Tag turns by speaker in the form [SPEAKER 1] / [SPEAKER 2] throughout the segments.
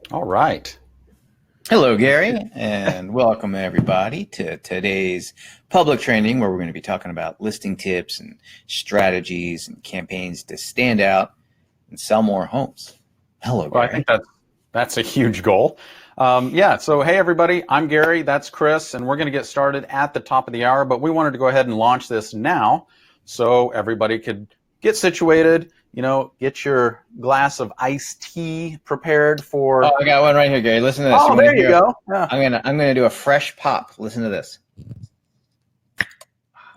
[SPEAKER 1] All right.
[SPEAKER 2] Hello, Gary, and welcome everybody to today's public training where we're going to be talking about listing tips and strategies and campaigns to stand out and sell more homes. Hello,
[SPEAKER 1] Well, I think
[SPEAKER 2] Gary.
[SPEAKER 1] that's a huge goal. Yeah. So, hey, everybody, I'm Gary. That's Chris, and we're going to get started at the top of the hour. But we wanted to go ahead and launch this now, so everybody could get situated. Get your glass of iced tea prepared
[SPEAKER 2] Oh,
[SPEAKER 1] for.
[SPEAKER 2] I got one right here, Gary. Listen to this.
[SPEAKER 1] Oh,
[SPEAKER 2] You want to
[SPEAKER 1] there you
[SPEAKER 2] hear?
[SPEAKER 1] go. Yeah.
[SPEAKER 2] I'm gonna do a fresh pop. Listen to this.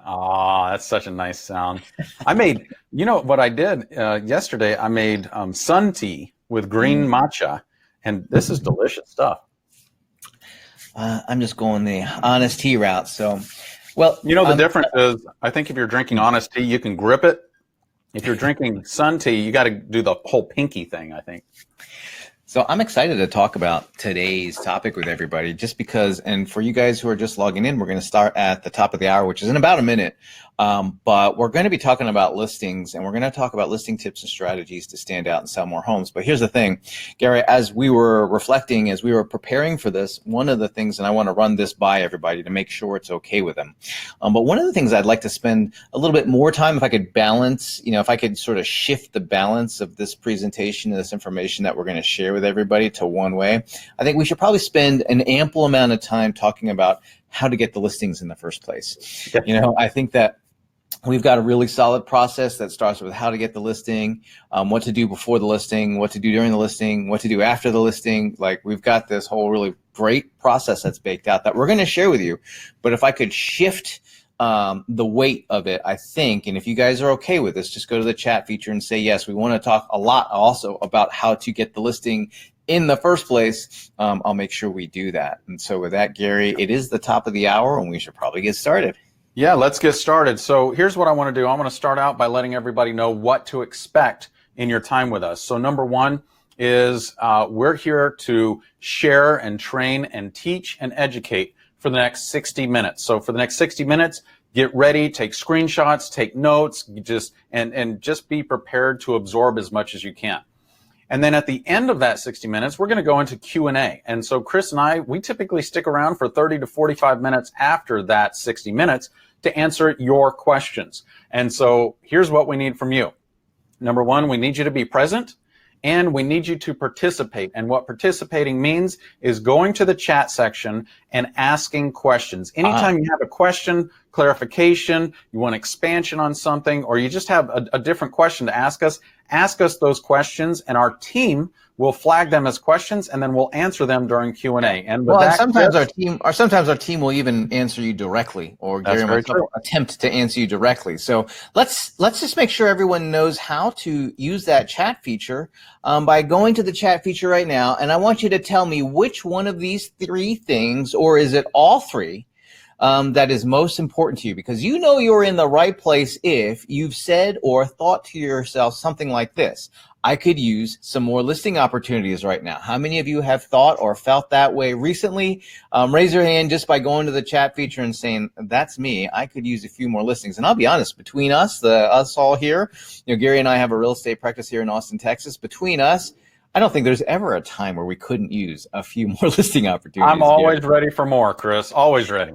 [SPEAKER 1] Oh, that's such a nice sound. I made, what I did yesterday? I made sun tea with green matcha, and this is delicious stuff.
[SPEAKER 2] I'm just going the honest tea route. So, well,
[SPEAKER 1] The difference is, I think if you're drinking honest tea, you can grip it. If you're drinking sun tea, you got to do the whole pinky thing, I think.
[SPEAKER 2] So I'm excited to talk about today's topic with everybody just because, and for you guys who are just logging in, we're going to start at the top of the hour, which is in about a minute. But we're going to be talking about listings, and we're going to talk about listing tips and strategies to stand out and sell more homes. But here's the thing, Gary, as we were reflecting, as we were preparing for this, one of the things, and I want to run this by everybody to make sure it's okay with them. But one of the things I'd like to spend a little bit more time, if I could balance, if I could sort of shift the balance of this presentation and this information that we're going to share with everybody to one way, I think we should probably spend an ample amount of time talking about how to get the listings in the first place. I think that we've got a really solid process that starts with how to get the listing, what to do before the listing, what to do during the listing, what to do after the listing. Like, we've got this whole really great process that's baked out that we're going to share with you. But if I could shift the weight of it, I think, and if you guys are okay with this, just go to the chat feature and say, yes, we want to talk a lot also about how to get the listing in the first place. I'll make sure we do that. And so with that, Gary, it is the top of the hour and we should probably get started.
[SPEAKER 1] Yeah, let's get started. So here's what I want to do. I want to start out by letting everybody know what to expect in your time with us. So number one is we're here to share and train and teach and educate for the next 60 minutes. So for the next 60 minutes, get ready, take screenshots, take notes, just be prepared to absorb as much as you can. And then at the end of that 60 minutes, we're going to go into Q&A. And so Chris and I, we typically stick around for 30 to 45 minutes after that 60 minutes to answer your questions. And so here's what we need from you. Number one, we need you to be present and we need you to participate. And what participating means is going to the chat section and asking questions. Anytime you have a question, clarification, you want expansion on something, or you just have a different question to ask us those questions, and our team will flag them as questions, and then we'll answer them during Q&A. And
[SPEAKER 2] sometimes our team will even answer you directly, or Gary and myself attempt to answer you directly. So let's just make sure everyone knows how to use that chat feature by going to the chat feature right now. And I want you to tell me which one of these three things, or is it all three, that is most important to you, because you're in the right place if you've said or thought to yourself something like this: I could use some more listing opportunities right now. How many of you have thought or felt that way recently? Raise your hand just by going to the chat feature and saying, that's me. I could use a few more listings. And I'll be honest, between us all here, Gary and I have a real estate practice here in Austin, Texas. Between us, I don't think there's ever a time where we couldn't use a few more listing opportunities.
[SPEAKER 1] I'm always ready for more, Chris. Always ready.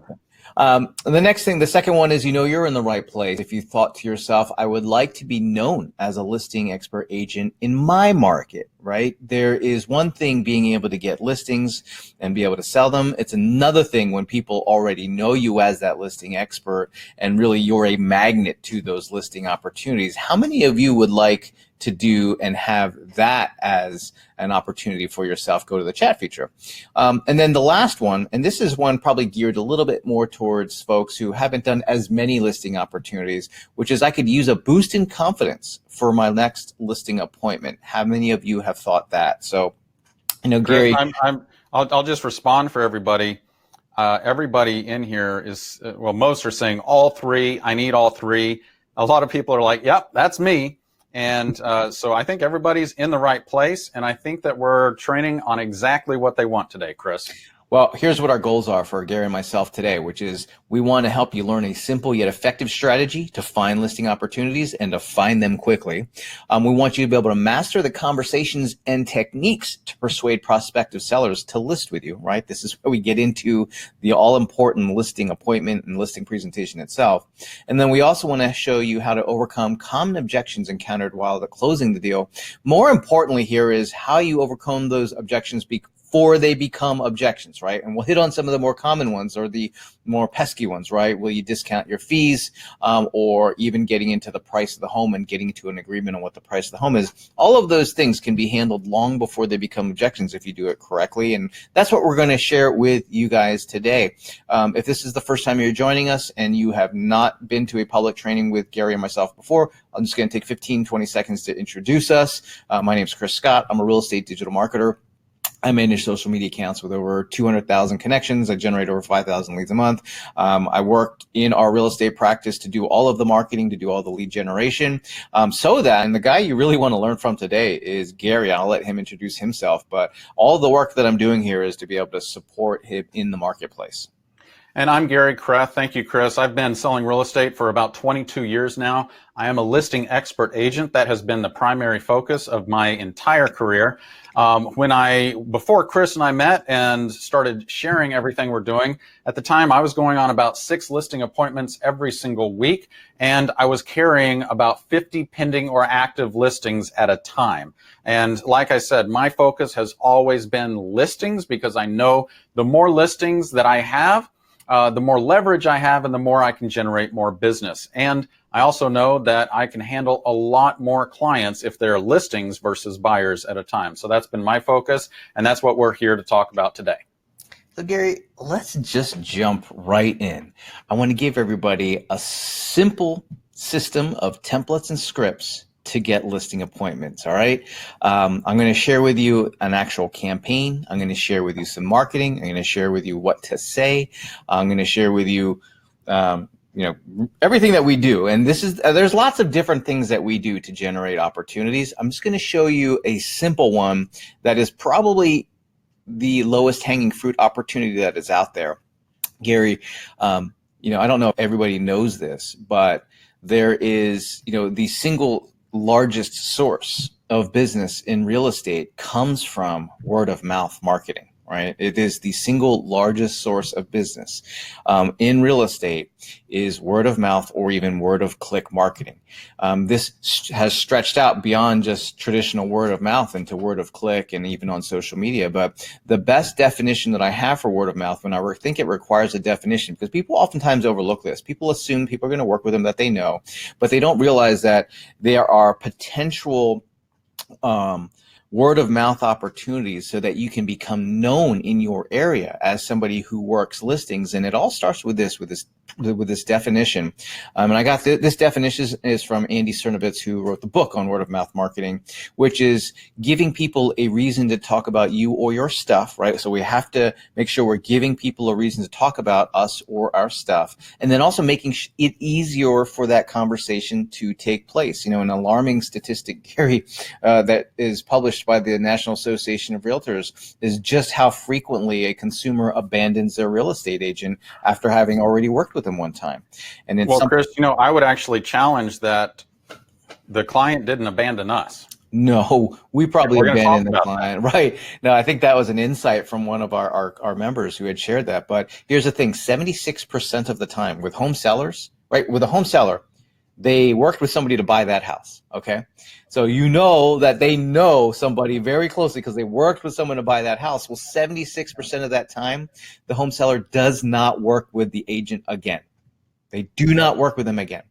[SPEAKER 2] The second one is, you're in the right place if you thought to yourself, I would like to be known as a listing expert agent in my market, right? There is one thing being able to get listings and be able to sell them. It's another thing when people already know you as that listing expert and really you're a magnet to those listing opportunities. How many of you would like to do and have that as an opportunity for yourself? Go to the chat feature. And then the last one, and this is one probably geared a little bit more towards folks who haven't done as many listing opportunities, which is, I could use a boost in confidence for my next listing appointment. How many of you have thought that? So, Gary,
[SPEAKER 1] Chris, I'll just respond for everybody. Everybody in here is, most are saying all three. I need all three. A lot of people are like, yep, that's me. And so I think everybody's in the right place, and I think that we're training on exactly what they want today, Chris.
[SPEAKER 2] Well, here's what our goals are for Gary and myself today, which is we want to help you learn a simple yet effective strategy to find listing opportunities and to find them quickly. We want you to be able to master the conversations and techniques to persuade prospective sellers to list with you, right? This is where we get into the all-important listing appointment and listing presentation itself. And then we also want to show you how to overcome common objections encountered while closing the deal. More importantly here is how you overcome those objections before they become objections, right? And we'll hit on some of the more common ones or the more pesky ones, right? Will you discount your fees, or even getting into the price of the home and getting to an agreement on what the price of the home is. All of those things can be handled long before they become objections if you do it correctly. And that's what we're going to share with you guys today. If this is the first time you're joining us and you have not been to a public training with Gary and myself before, I'm just going to take 15, 20 seconds to introduce us. My name is Chris Scott. I'm a real estate digital marketer. I manage social media accounts with over 200,000 connections. I generate over 5,000 leads a month. I work in our real estate practice to do all of the marketing, to do all the lead generation. And the guy you really want to learn from today is Gary. I'll let him introduce himself, but all the work that I'm doing here is to be able to support him in the marketplace.
[SPEAKER 1] And I'm Gary Kreth. Thank you, Chris. I've been selling real estate for about 22 years now. I am a listing expert agent. That has been the primary focus of my entire career. Before Chris and I met and started sharing everything we're doing, at the time I was going on about 6 listing appointments every single week, and I was carrying about 50 pending or active listings at a time. And like I said, my focus has always been listings because I know the more listings that I have, the more leverage I have and the more I can generate more business. And I also know that I can handle a lot more clients if they're listings versus buyers at a time. So that's been my focus, and that's what we're here to talk about today.
[SPEAKER 2] So Gary, let's just jump right in. I want to give everybody a simple system of templates and scripts to get listing appointments. All right. I'm going to share with you an actual campaign. I'm going to share with you some marketing. I'm going to share with you what to say. I'm going to share with you, everything that we do. And there's lots of different things that we do to generate opportunities. I'm just going to show you a simple one that is probably the lowest hanging fruit opportunity that is out there. Gary, I don't know if everybody knows this, but there is, the single largest source of business in real estate comes from word of mouth marketing, right? It is the single largest source of business in real estate is word of mouth or even word of click marketing. This has stretched out beyond just traditional word of mouth into word of click and even on social media. But the best definition that I have for word of mouth, when I think it requires a definition, because people oftentimes overlook this. People assume people are going to work with them that they know, but they don't realize that there are potential word of mouth opportunities so that you can become known in your area as somebody who works listings. And it all starts with this definition. And I got this definition is from Andy Cernovitz, who wrote the book on word of mouth marketing, which is giving people a reason to talk about you or your stuff, right? So we have to make sure we're giving people a reason to talk about us or our stuff. And then also making it easier for that conversation to take place. An alarming statistic, Gary, that is published by the National Association of Realtors is just how frequently a consumer abandons their real estate agent after having already worked with them one time. And then
[SPEAKER 1] Chris, I would actually challenge that the client didn't abandon us.
[SPEAKER 2] No, we probably abandoned the client. Right. No, I think that was an insight from one of our members who had shared that. But here's the thing, 76% of the time with home sellers, right, with a home seller, they worked with somebody to buy that house, okay? So that they know somebody very closely because they worked with someone to buy that house. Well, 76% of that time, the home seller does not work with the agent again. They do not work with them again.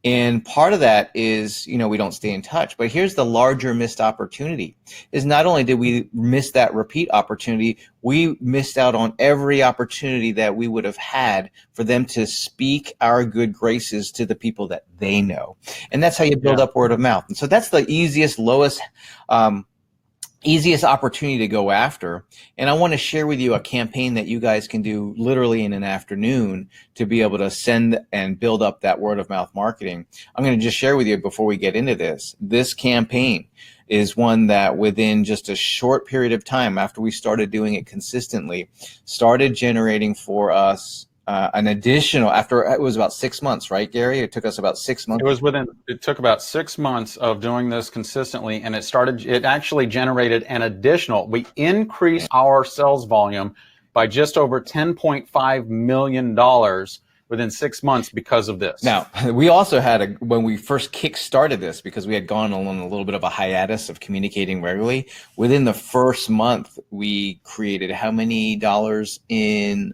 [SPEAKER 2] And part of that is, we don't stay in touch. But here's the larger missed opportunity, is not only did we miss that repeat opportunity, we missed out on every opportunity that we would have had for them to speak our good graces to the people that they know. And that's how you build up word of mouth. And so that's the easiest, lowest easiest opportunity to go after. And I want to share with you a campaign that you guys can do literally in an afternoon to be able to send and build up that word of mouth marketing. I'm going to just share with you before we get into this. This campaign is one that within just a short period of time after we started doing it consistently, started generating for us an additional, after it was about 6 months, right, Gary? It took us about 6 months.
[SPEAKER 1] It took about 6 months of doing this consistently, and it actually generated an additional, we increased our sales volume by just over $10.5 million within 6 months because of this.
[SPEAKER 2] Now, we also had, when we first kick-started this, because we had gone on a little bit of a hiatus of communicating regularly, within the first month, we created how many dollars in,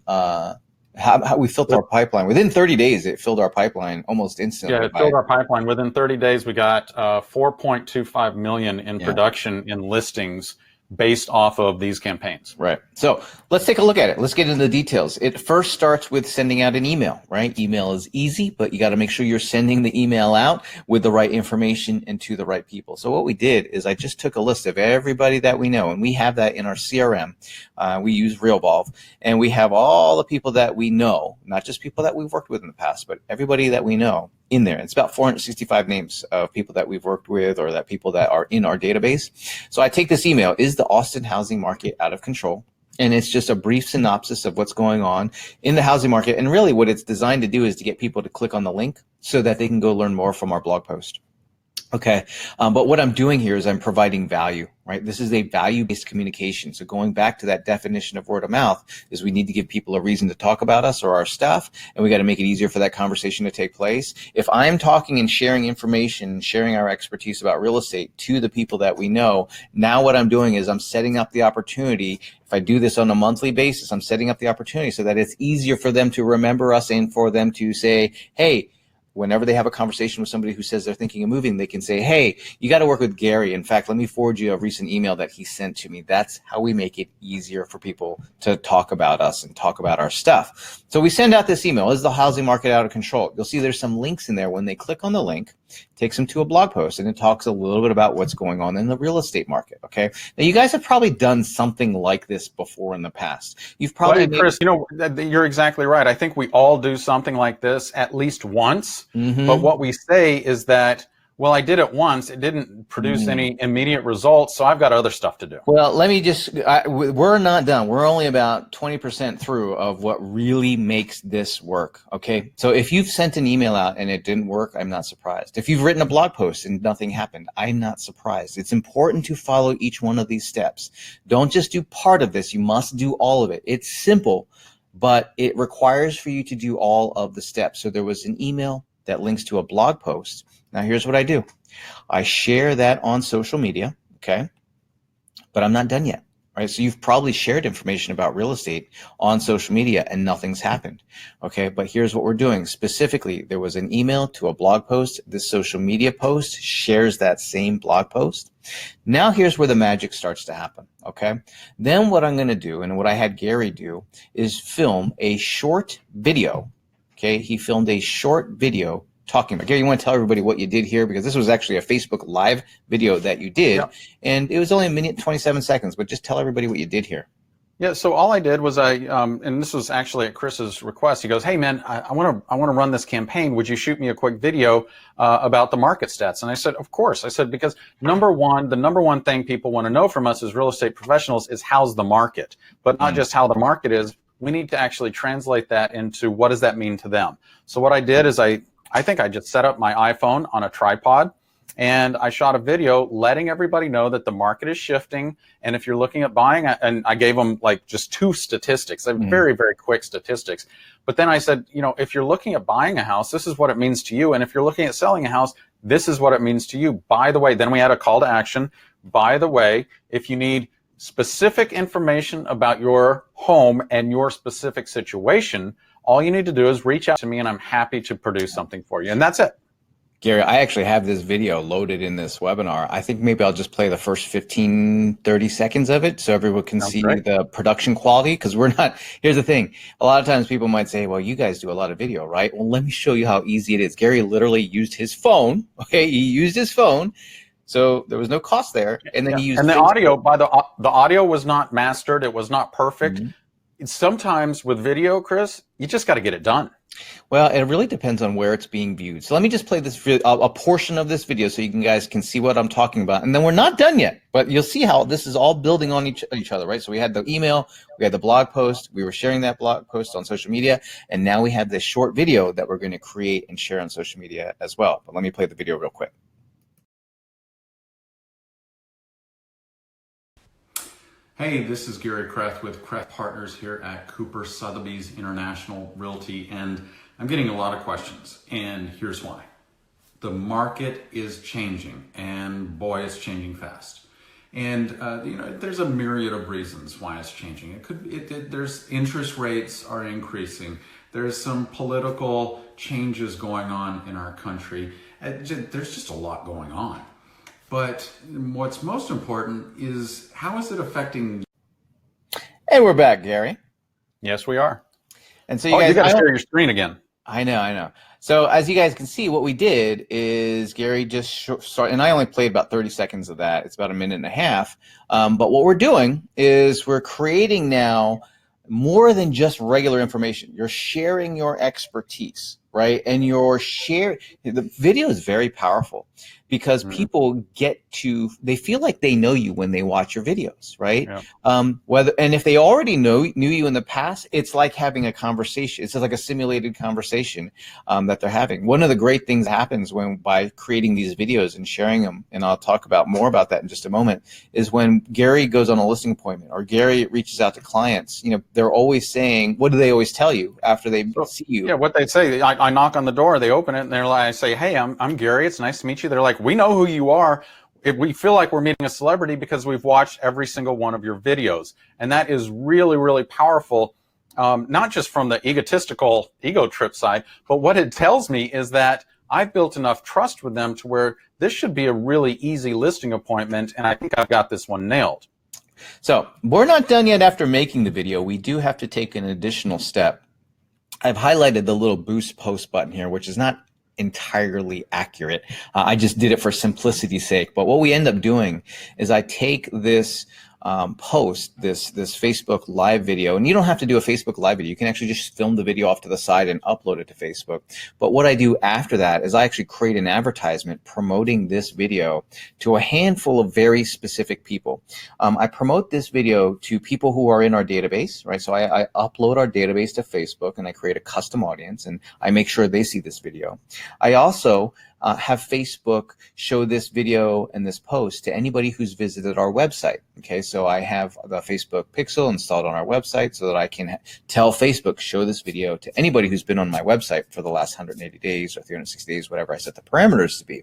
[SPEAKER 2] how we filled our pipeline. Within 30 days, it filled our pipeline almost instantly.
[SPEAKER 1] Yeah, it filled our pipeline. Within 30 days, we got 4.25 million in production in listings based off of these campaigns.
[SPEAKER 2] Right. So let's take a look at it. Let's get into the details. It first starts with sending out an email, right? Email is easy, but you got to make sure you're sending the email out with the right information and to the right people. So what we did is I just took a list of everybody that we know, and we have that in our CRM. We use RealVolve, and we have all the people that we know, not just people that we've worked with in the past, but everybody that we know in there. It's about 465 names of people that we've worked with or that people that are in our database. So I take this email, is the Austin housing market out of control? And it's just a brief synopsis of what's going on in the housing market. And really what it's designed to do is to get people to click on the link so that they can go learn more from our blog post. Okay. But what I'm doing here is I'm providing value, right? This is a value-based communication. So going back to that definition of word of mouth is we need to give people a reason to talk about us or our stuff, and we got to make it easier for that conversation to take place. If I'm talking and sharing information, sharing our expertise about real estate to the people that we know, now what I'm doing is I'm setting up the opportunity. If I do this on a monthly basis, I'm setting up the opportunity so that it's easier for them to remember us and for them to say, hey, whenever they have a conversation with somebody who says they're thinking of moving, they can say, hey, you got to work with Gary. In fact, let me forward you a recent email that he sent to me. That's how we make it easier for people to talk about us and talk about our stuff. So we send out this email. Is the housing market out of control? You'll see there's some links in there. When they click on the link, it takes them to a blog post, and it talks a little bit about what's going on in the real estate market. Okay. Now, you guys have probably done something like this before in the past. You've probably,
[SPEAKER 1] Chris, you're exactly right. I think we all do something like this at least once. Mm-hmm. But what we say is that, well, I did it once. It didn't produce any immediate results, so I've got other stuff to do.
[SPEAKER 2] Well, let me we're not done. We're only about 20% through of what really makes this work, okay? So if you've sent an email out and it didn't work, I'm not surprised. If you've written a blog post and nothing happened, I'm not surprised. It's important to follow each one of these steps. Don't just do part of this. You must do all of it. It's simple, but it requires for you to do all of the steps. So there was an email that links to a blog post. Now, here's what I do. I share that on social media, okay? But I'm not done yet, right? So you've probably shared information about real estate on social media and nothing's happened, okay? But here's what we're doing. Specifically, there was an email to a blog post. This social media post shares that same blog post. Now, here's where the magic starts to happen, okay? Then what I'm going to do, and what I had Gary do, is film a short video. Okay, he filmed a short video talking about. Gary, you want to tell everybody what you did here? Because this was actually a Facebook Live video that you did, and it was only 1:27 seconds, but just tell everybody what you did here.
[SPEAKER 1] Yeah, so all I did was and this was actually at Chris's request. He goes, hey man, I want to run this campaign. Would you shoot me a quick video about the market stats? And I said, of course. I said, because the number one thing people want to know from us as real estate professionals is how's the market, but not just how the market is. We need to actually translate that into what does that mean to them. So what I did is I think I just set up my iPhone on a tripod, and I shot a video letting everybody know that the market is shifting. And if you're looking at buying, and I gave them like just 2 statistics, very, very quick statistics. But then I said, if you're looking at buying a house, this is what it means to you. And if you're looking at selling a house, this is what it means to you. By the way, then we had a call to action. By the way, if you need specific information about your home and your specific situation, all you need to do is reach out to me and I'm happy to produce something for you. And that's it.
[SPEAKER 2] Gary, I actually have this video loaded in this webinar. I think maybe I'll just play the first 15, 30 seconds of it so everyone can see the production quality, because here's the thing. A lot of times people might say, well, you guys do a lot of video, right? Well, let me show you how easy it is. Gary literally used his phone. Okay, he used his phone, So there was no cost there. And then
[SPEAKER 1] Yeah.
[SPEAKER 2] you used
[SPEAKER 1] And the
[SPEAKER 2] Facebook.
[SPEAKER 1] audio, the audio was not mastered. It was not perfect.
[SPEAKER 2] Mhm.
[SPEAKER 1] Sometimes with video, Chris, you just got to get it done.
[SPEAKER 2] Well, it really depends on where it's being viewed. So let me just play this a portion of this video so you guys can see what I'm talking about. And then we're not done yet, but you'll see how this is all building on each other, right? So we had the email, we had the blog post, we were sharing that blog post on social media, and now we have this short video that we're going to create and share on social media as well. But let me play the video real quick.
[SPEAKER 1] Hey, this is Gary Kreth with Kreth Partners here at Cooper Sotheby's International Realty, and I'm getting a lot of questions, and here's why. The market is changing, and boy, it's changing fast. And there's a myriad of reasons why it's changing. There's interest rates are increasing. There's some political changes going on in our country. There's just a lot going on. But what's most important is how is it affecting?
[SPEAKER 2] And we're back, Gary.
[SPEAKER 1] Yes, we are.
[SPEAKER 2] And so
[SPEAKER 1] you got to share your screen again.
[SPEAKER 2] I know. So as you guys can see, what we did is Gary just started, and I only played about 30 seconds of that. It's about a minute and a half. But what we're doing is we're creating now more than just regular information. You're sharing your expertise, right? And the video is very powerful because people they feel like they know you when they watch your videos, right? Yeah. And if they already knew you in the past, it's like having a conversation. It's like a simulated conversation that they're having. One of the great things that happens by creating these videos and sharing them, and I'll talk more about that in just a moment, is when Gary goes on a listing appointment or Gary reaches out to clients, they're always saying, what do they always tell you after they see you?
[SPEAKER 1] Yeah, what they say, I knock on the door, they open it, and I say, hey, I'm Gary, it's nice to meet you. They're like, we know who you are. We feel like we're meeting a celebrity because we've watched every single one of your videos. And that is really, really powerful, not just from the egotistical ego trip side, but what it tells me is that I've built enough trust with them to where this should be a really easy listing appointment, and I think I've got this one nailed.
[SPEAKER 2] So we're not done yet after making the video. We do have to take an additional step. I've highlighted the little boost post button here, which is not entirely accurate. I just did it for simplicity's sake. But what we end up doing is I take this post, this Facebook live video, and you don't have to do a Facebook live video. You can actually just film the video off to the side and upload it to Facebook. But what I do after that is I actually create an advertisement promoting this video to a handful of very specific people. I promote this video to people who are in our database, right? So I upload our database to Facebook and I create a custom audience and I make sure they see this video. I also have Facebook show this video and this post to anybody who's visited our website. Okay, so I have the Facebook Pixel installed on our website so that I can tell Facebook, show this video to anybody who's been on my website for the last 180 days or 360 days, whatever I set the parameters to be.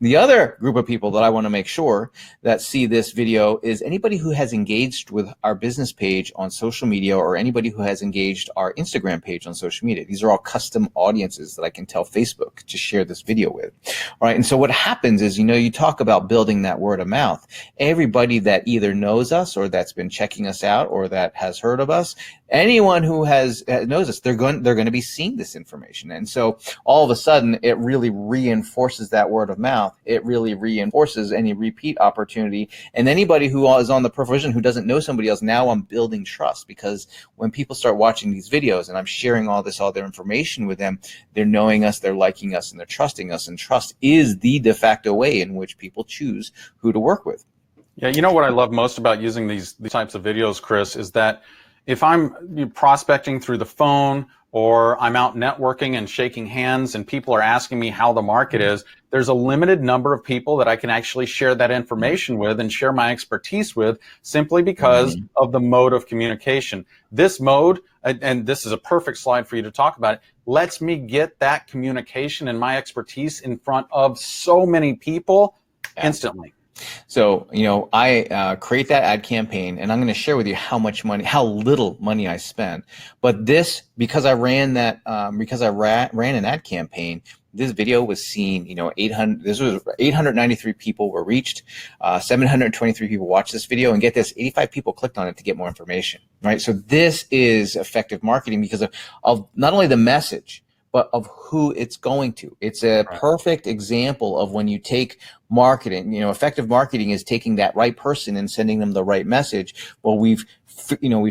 [SPEAKER 2] The other group of people that I want to make sure that see this video is anybody who has engaged with our business page on social media or anybody who has engaged our Instagram page on social media. These are all custom audiences that I can tell Facebook to share this video with. All right, and so what happens is, you talk about building that word of mouth. Everybody that either knows us or that's been checking us out or that has heard of us, anyone who knows us, they're going to be seeing this information. And so all of a sudden, it really reinforces that word of mouth. It really reinforces any repeat opportunity. And anybody who is on the provision who doesn't know somebody else, now I'm building trust, because when people start watching these videos and I'm sharing all their information with them, they're knowing us, they're liking us, and they're trusting us. And trust is the de facto way in which people choose who to work with.
[SPEAKER 1] Yeah, what I love most about using these types of videos, Chris, is that if I'm prospecting through the phone or I'm out networking and shaking hands and people are asking me how the market is, there's a limited number of people that I can actually share that information with and share my expertise with simply because of the mode of communication. This mode, and this is a perfect slide for you to talk about it, lets me get that communication and my expertise in front of so many people instantly.
[SPEAKER 2] So, I create that ad campaign, and I'm going to share with you how little money I spent. But because I ran an ad campaign, this video was seen, 893 people were reached, 723 people watched this video, and get this, 85 people clicked on it to get more information, right? So this is effective marketing because of not only the message, but of who it's going to. It's a perfect example of when you take marketing, effective marketing is taking that right person and sending them the right message. Well, we've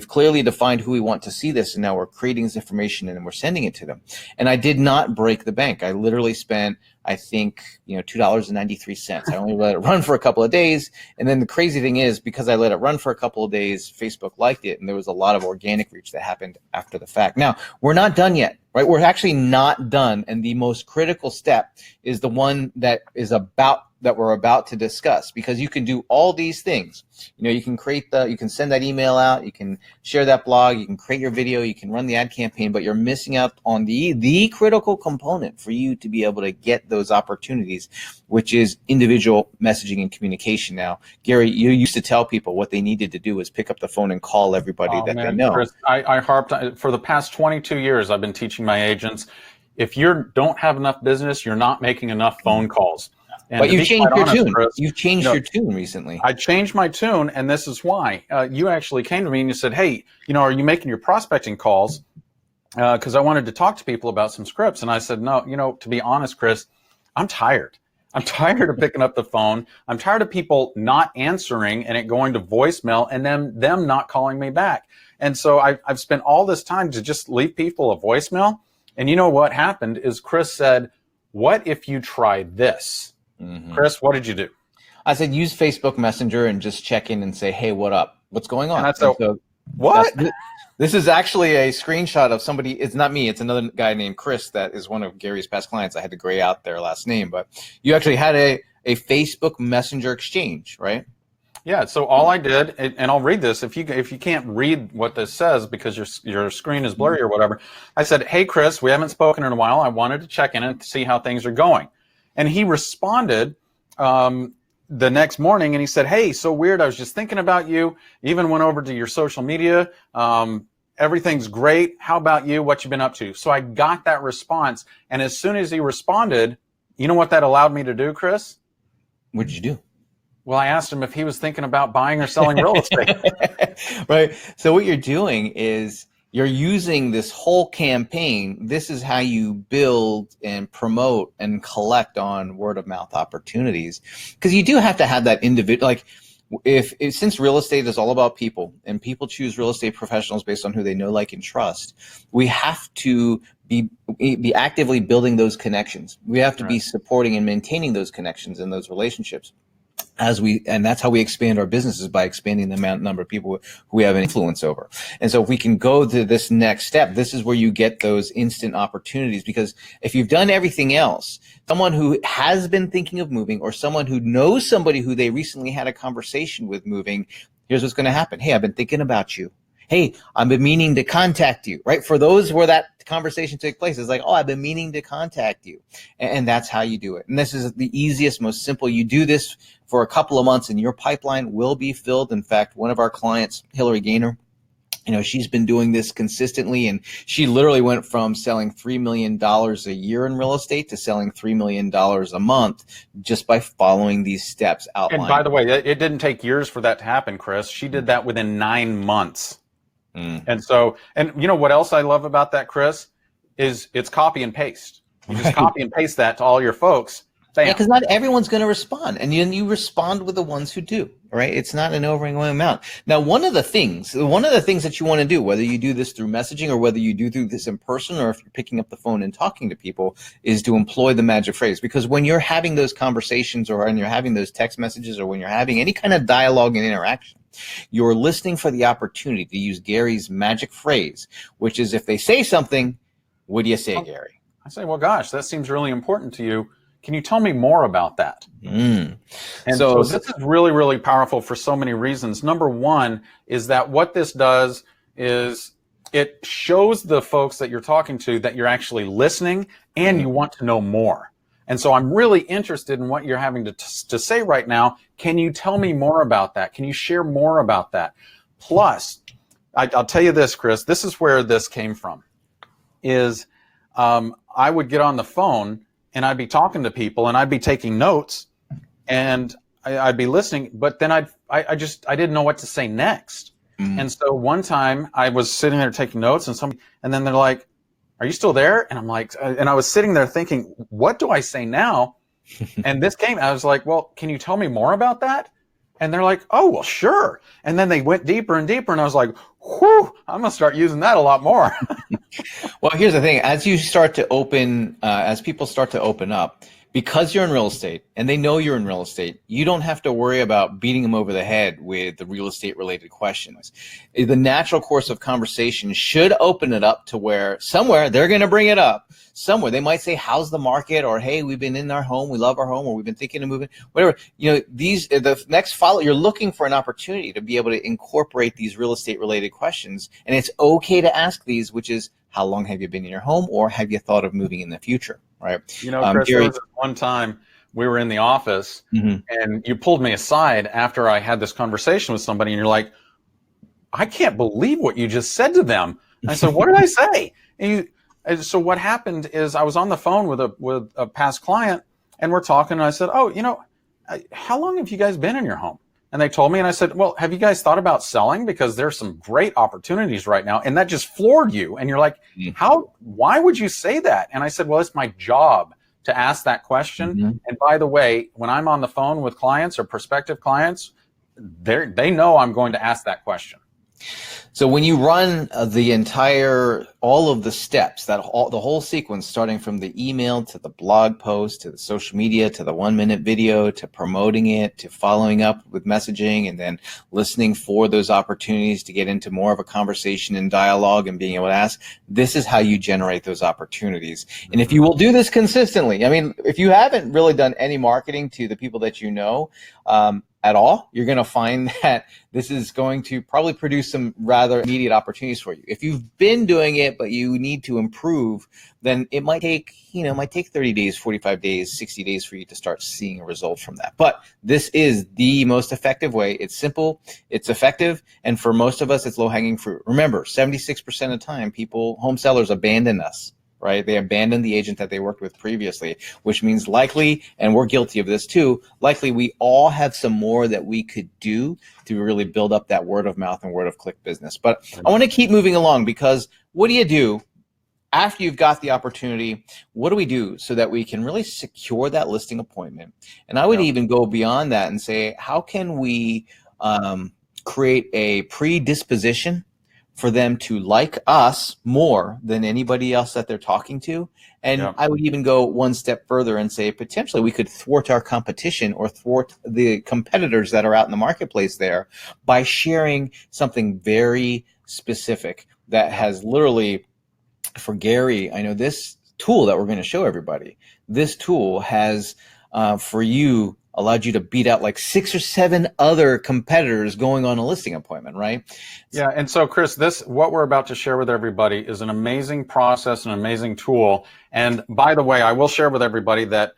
[SPEAKER 2] clearly defined who we want to see this, and now we're creating this information and we're sending it to them. And I did not break the bank. I literally spent, I think, $2.93. I only let it run for a couple of days. And then the crazy thing is, because I let it run for a couple of days, Facebook liked it, and there was a lot of organic reach that happened after the fact. Now, we're not done yet, right? We're actually not done. And the most critical step is the one that we're about to discuss, because you can do all these things. You can send that email out, you can share that blog, you can create your video, you can run the ad campaign, but you're missing out on the critical component for you to be able to get those opportunities, which is individual messaging and communication. Now, Gary, you used to tell people what they needed to do was pick up the phone and call everybody they know.
[SPEAKER 1] Chris, I harped for the past 22 years. I've been teaching my agents, if you don't have enough business, you're not making enough phone calls. And
[SPEAKER 2] but you changed your tune.
[SPEAKER 1] Chris,
[SPEAKER 2] You've changed your tune recently.
[SPEAKER 1] I changed my tune, and this is why. You actually came to me and you said, hey, are you making your prospecting calls? Because I wanted to talk to people about some scripts. And I said, no, to be honest, Chris, I'm tired. I'm tired of picking up the phone. I'm tired of people not answering and it going to voicemail and then them not calling me back. And so I've spent all this time to just leave people a voicemail. And you know what happened is Chris said, what if you try this? Mm-hmm. Chris, what did you do?
[SPEAKER 2] I said, use Facebook Messenger and just check in and say, hey, what up? What's going on?
[SPEAKER 1] And I said, what?
[SPEAKER 2] This is actually a screenshot of somebody. It's not me. It's another guy named Chris that is one of Gary's past clients. I had to gray out their last name. But you actually had a Facebook Messenger exchange, right?
[SPEAKER 1] Yeah, so all I did, and I'll read this, if you can't read what this says because your screen is blurry or whatever, I said, hey, Chris, we haven't spoken in a while. I wanted to check in and see how things are going. And he responded the next morning, and he said, hey, so weird. I was just thinking about you. Even went over to your social media. Everything's great. How about you? What you been up to? So I got that response. And as soon as he responded, you know what that allowed me to do, Chris?
[SPEAKER 2] What did you do?
[SPEAKER 1] Well, I asked him if he was thinking about buying or selling real estate.
[SPEAKER 2] Right. So what you're doing is you're using this whole campaign. This is how you build and promote and collect on word of mouth opportunities, because you do have to have that individual. Like if since real estate is all about people and people choose real estate professionals based on who they know, like, and trust, we have to be actively building those connections. We have to be supporting and maintaining those connections and those relationships. And that's how we expand our businesses, by expanding the number of people who we have an influence over. And so if we can go to this next step, this is where you get those instant opportunities, because if you've done everything else, someone who has been thinking of moving, or someone who knows somebody who they recently had a conversation with moving, here's what's going to happen. Hey, I've been thinking about you. Hey, I've been meaning to contact you, right? For those where that conversation took place, it's like, oh, I've been meaning to contact you. And that's how you do it. And this is the easiest, most simple. You do this for a couple of months and your pipeline will be filled. In fact, one of our clients, Hillary Gaynor, she's been doing this consistently, and she literally went from selling $3 million a year in real estate to selling $3 million a month just by following these steps outlined.
[SPEAKER 1] And by the way, it didn't take years for that to happen, Chris. She did that within 9 months. And so, and you know what else I love about that, Chris, is it's copy and paste. You just copy and paste that to all your folks. Bam.
[SPEAKER 2] Yeah, because not everyone's going to respond, and you respond with the ones who do, right? It's not an overwhelming amount. Now, one of the things that you want to do, whether you do this through messaging or whether you do this in person, or if you're picking up the phone and talking to people, is to employ the magic phrase. Because when you're having those conversations, or when you're having those text messages, or when you're having any kind of dialogue and interaction, you're listening for the opportunity to use Gary's magic phrase, which is, if they say something, what do you say, Gary?
[SPEAKER 1] I say, well, gosh, that seems really important to you. Can you tell me more about that? And so this is really, really powerful for so many reasons. Number one is that what this does is it shows the folks that you're talking to that you're actually listening and you want to know more. And so I'm really interested in what you're having to say right now. Can you tell me more about that? Can you share more about that? Plus, I'll tell you this, Chris, this is where this came from, is I would get on the phone and I'd be talking to people and I'd be taking notes and I'd be listening, but then I didn't know what to say next. And so one time I was sitting there taking notes and then they're like, are you still there? And I'm like, and I was sitting there thinking, what do I say now? And this came, I was like, well, can you tell me more about that? And they're like, oh, well, sure. And then they went deeper and deeper. And I was like, whew, I'm going to start using that a lot more.
[SPEAKER 2] Well, here's the thing. As you start to open, as people start to open up, because you're in real estate and they know you're in real estate, you don't have to worry about beating them over the head with the real estate related questions. The natural course of conversation should open it up to where somewhere they're going to bring it up. Somewhere they might say, how's the market? Or, hey, we've been in our home. We love our home. Or we've been thinking of moving, whatever. You know, the next follow, you're looking for an opportunity to be able to incorporate these real estate related questions. And it's okay to ask these, which is, how long have you been in your home? Or have you thought of moving in the future? Right.
[SPEAKER 1] You know, Chris, there was this one time we were in the office and you pulled me aside after I had this conversation with somebody and you're like, I can't believe what you just said to them. And I said, what did I say? And so what happened is I was on the phone with a past client and we're talking and I said, oh, you know, how long have you guys been in your home? And they told me, and I said, well, have you guys thought about selling? Because there's some great opportunities right now. And that just floored you. And you're like, why would you say that? And I said, well, it's my job to ask that question. And by the way, when I'm on the phone with clients or prospective clients, they know I'm going to ask that question.
[SPEAKER 2] So when you run all of the steps, the whole sequence, starting from the email to the blog post, to the social media, to the 1-minute video, to promoting it, to following up with messaging, and then listening for those opportunities to get into more of a conversation and dialogue and being able to ask, this is how you generate those opportunities. And if you will do this consistently, I mean, if you haven't really done any marketing to the people that you know, at all, you're going to find that this is going to probably produce some rather immediate opportunities for you. If you've been doing it, but you need to improve, then it might take 30 days, 45 days, 60 days for you to start seeing a result from that. But this is the most effective way. It's simple, it's effective, and for most of us, it's low-hanging fruit. Remember, 76% of the time, home sellers abandon us. Right? They abandoned the agent that they worked with previously, which means likely, and we're guilty of this too, likely we all have some more that we could do to really build up that word of mouth and word of click business. But I want to keep moving along, because what do you do after you've got the opportunity? What do we do so that we can really secure that listing appointment? And I would even go beyond that and say, how can we create a predisposition for them to like us more than anybody else that they're talking to? And I would even go one step further and say, potentially we could thwart our competition or thwart the competitors that are out in the marketplace there by sharing something very specific that has literally, for Gary, I know this tool that we're going to show everybody, this tool has for you allowed you to beat out like 6 or 7 other competitors going on a listing appointment, right?
[SPEAKER 1] Yeah, and so Chris, what we're about to share with everybody is an amazing process, an amazing tool. And by the way, I will share with everybody that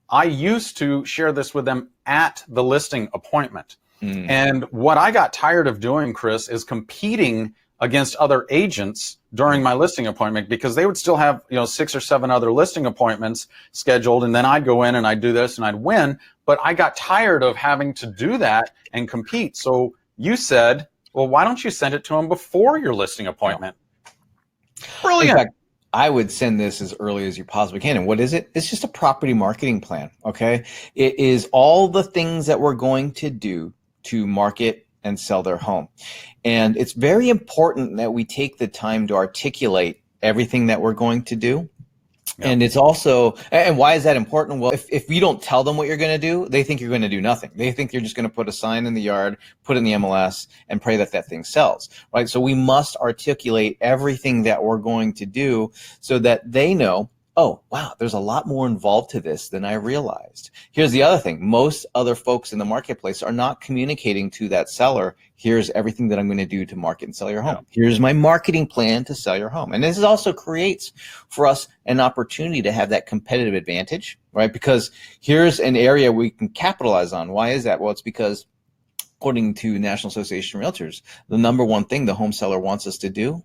[SPEAKER 1] I used to share this with them at the listing appointment. And what I got tired of doing, Chris, is competing against other agents during my listing appointment, because they would still have 6 or 7 other listing appointments scheduled, and then I'd go in and I'd do this and I'd win. But I got tired of having to do that and compete. So you said, well, why don't you send it to them before your listing appointment? Brilliant.
[SPEAKER 2] In fact, I would send this as early as you possibly can. And what is it? It's just a property marketing plan, okay? It is all the things that we're going to do to market and sell their home. And it's very important that we take the time to articulate everything that we're going to do. And it's also, and why is that important? Well, if you don't tell them what you're going to do, they think you're going to do nothing. They think you're just going to put a sign in the yard, put it in the MLS, and pray that thing sells, right? So we must articulate everything that we're going to do so that they know, oh, wow, there's a lot more involved to this than I realized. Here's the other thing. Most other folks in the marketplace are not communicating to that seller, here's everything that I'm going to do to market and sell your home. Here's my marketing plan to sell your home. And this also creates for us an opportunity to have that competitive advantage, right? Because here's an area we can capitalize on. Why is that? Well, it's because according to National Association of Realtors, the number one thing the home seller wants us to do,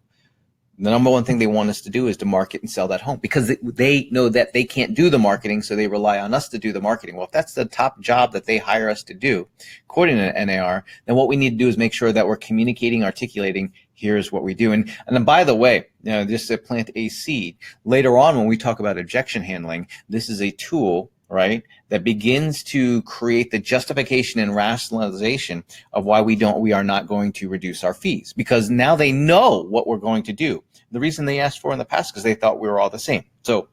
[SPEAKER 2] the number one thing they want us to do is to market and sell that home, because they know that they can't do the marketing, so they rely on us to do the marketing. Well, if that's the top job that they hire us to do, according to NAR, then what we need to do is make sure that we're communicating, articulating, here's what we do. And then, by the way, just to plant a seed, later on when we talk about objection handling, this is a tool, right, that begins to create the justification and rationalization of why we are not going to reduce our fees, because now they know what we're going to do. The reason they asked for in the past, because they thought we were all the same. So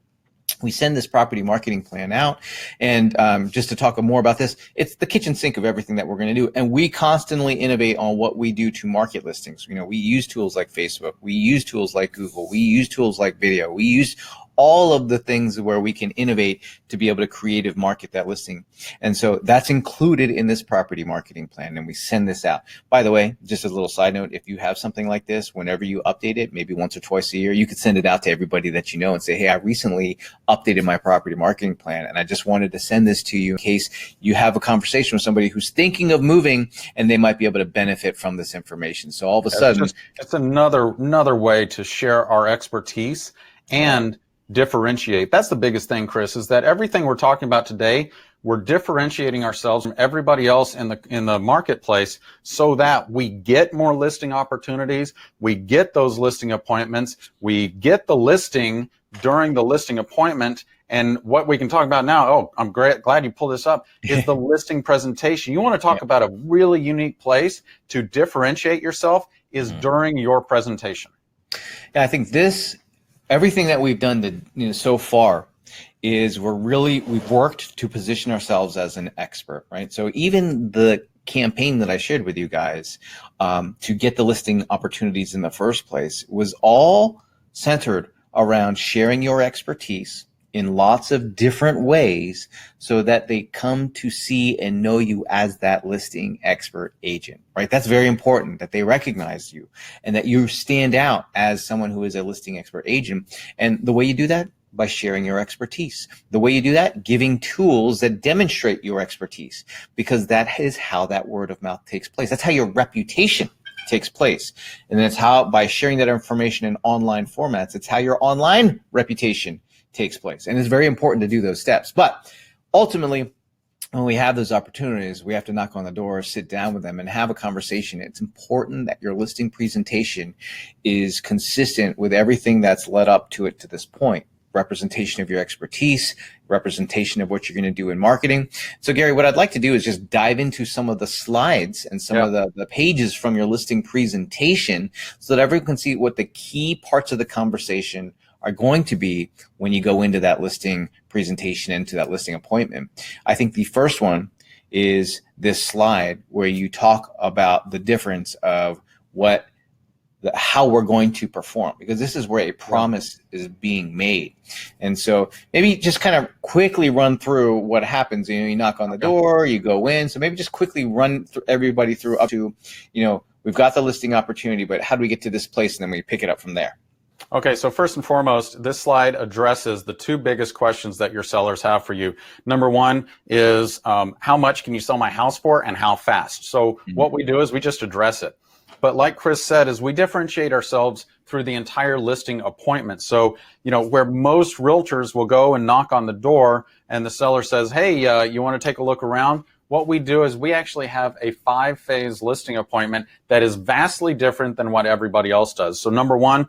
[SPEAKER 2] we send this property marketing plan out, and just to talk more about this, it's the kitchen sink of everything that we're going to do. And we constantly innovate on what we do to market listings. We use tools like Facebook, we use tools like Google, we use tools like video, we use all of the things where we can innovate to be able to creative market that listing. And so that's included in this property marketing plan, and we send this out. By the way, just as a little side note, if you have something like this, whenever you update it, maybe once or twice a year, you could send it out to everybody that you know and say, hey, I recently updated my property marketing plan, and I just wanted to send this to you in case you have a conversation with somebody who's thinking of moving and they might be able to benefit from this information. So all of a sudden,
[SPEAKER 1] it's another way to share our expertise and differentiate. That's the biggest thing, Chris, is that everything we're talking about today, we're differentiating ourselves from everybody else in the marketplace, so that we get more listing opportunities, we get those listing appointments, we get the listing during the listing appointment. And what we can talk about now, I'm glad you pulled this up, is the listing presentation. You want to talk about a really unique place to differentiate yourself is during your presentation.
[SPEAKER 2] Yeah, I think everything that we've done so far is we've worked to position ourselves as an expert, right? So even the campaign that I shared with you guys to get the listing opportunities in the first place was all centered around sharing your expertise in lots of different ways so that they come to see and know you as that listing expert agent, right? That's very important, that they recognize you and that you stand out as someone who is a listing expert agent. And the way you do that, by sharing your expertise. The way you do that, giving tools that demonstrate your expertise, because that is how that word of mouth takes place. That's how your reputation takes place. And that's how, by sharing that information in online formats, it's how your online reputation takes place. And it's very important to do those steps. But ultimately, when we have those opportunities, we have to knock on the door, sit down with them, and have a conversation. It's important that your listing presentation is consistent with everything that's led up to it to this point. Representation of your expertise, representation of what you're going to do in marketing. So Gary, what I'd like to do is just dive into some of the slides and some of the pages from your listing presentation so that everyone can see what the key parts of the conversation are going to be when you go into that listing presentation, into that listing appointment. I think the first one is this slide where you talk about the difference of how we're going to perform, because this is where a promise is being made. And so maybe just kind of quickly run through what happens. You knock on the door, you go in. So maybe just quickly run everybody through up to, we've got the listing opportunity, but how do we get to this place? And then we pick it up from there.
[SPEAKER 1] Okay, so first and foremost, this slide addresses the two biggest questions that your sellers have for you. Number one is how much can you sell my house for, and how fast? So what we do is we just address it. But like Chris said, is we differentiate ourselves through the entire listing appointment. So, where most realtors will go and knock on the door and the seller says, hey, you want to take a look around? What we do is we actually have a 5-phase listing appointment that is vastly different than what everybody else does. So number one,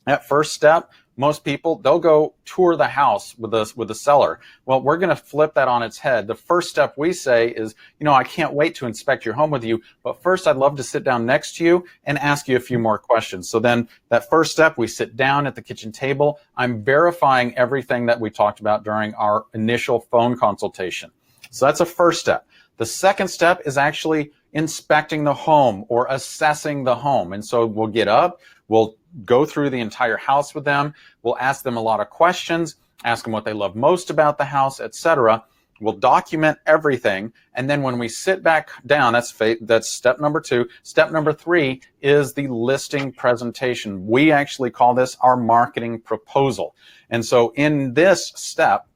[SPEAKER 1] that first step, most people, they'll go tour the house with the seller. Well, we're going to flip that on its head. The first step we say is, I can't wait to inspect your home with you, but first I'd love to sit down next to you and ask you a few more questions. So then that first step, we sit down at the kitchen table. I'm verifying everything that we talked about during our initial phone consultation. So that's a first step. The second step is actually inspecting the home or assessing the home. And so we'll get up, we'll go through the entire house with them. We'll ask them a lot of questions, ask them what they love most about the house, etc. We'll document everything. And then when we sit back down, that's step number 2. Step number 3 is the listing presentation. We actually call this our marketing proposal. And so in this step,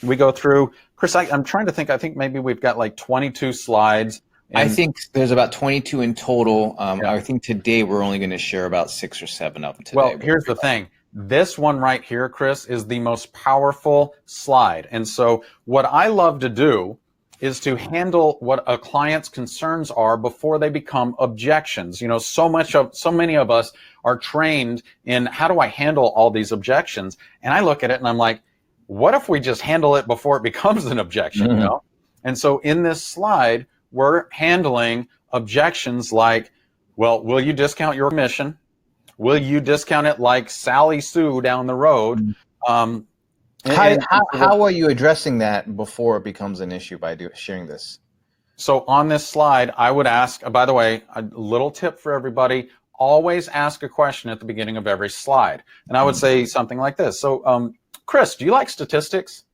[SPEAKER 1] we go through, Chris, I'm trying to think, I think maybe we've got like 22 slides
[SPEAKER 2] I think there's about 22 in total.
[SPEAKER 1] Yeah.
[SPEAKER 2] I think today we're only going to share about 6 or 7 of them today.
[SPEAKER 1] Well, here's the thing. This one right here, Chris, is the most powerful slide. And so what I love to do is to handle what a client's concerns are before they become objections. You know, so many of us are trained in how do I handle all these objections? And I look at it and I'm like, what if we just handle it before it becomes an objection, you know? And so in this slide, we're handling objections like, well, will you discount your commission? Will you discount it like Sally Sue down the road?
[SPEAKER 2] How are you addressing that before it becomes an issue by sharing this?
[SPEAKER 1] So on this slide, I would ask, by the way, a little tip for everybody, always ask a question at the beginning of every slide. And I would say something like this. So, Chris, do you like statistics?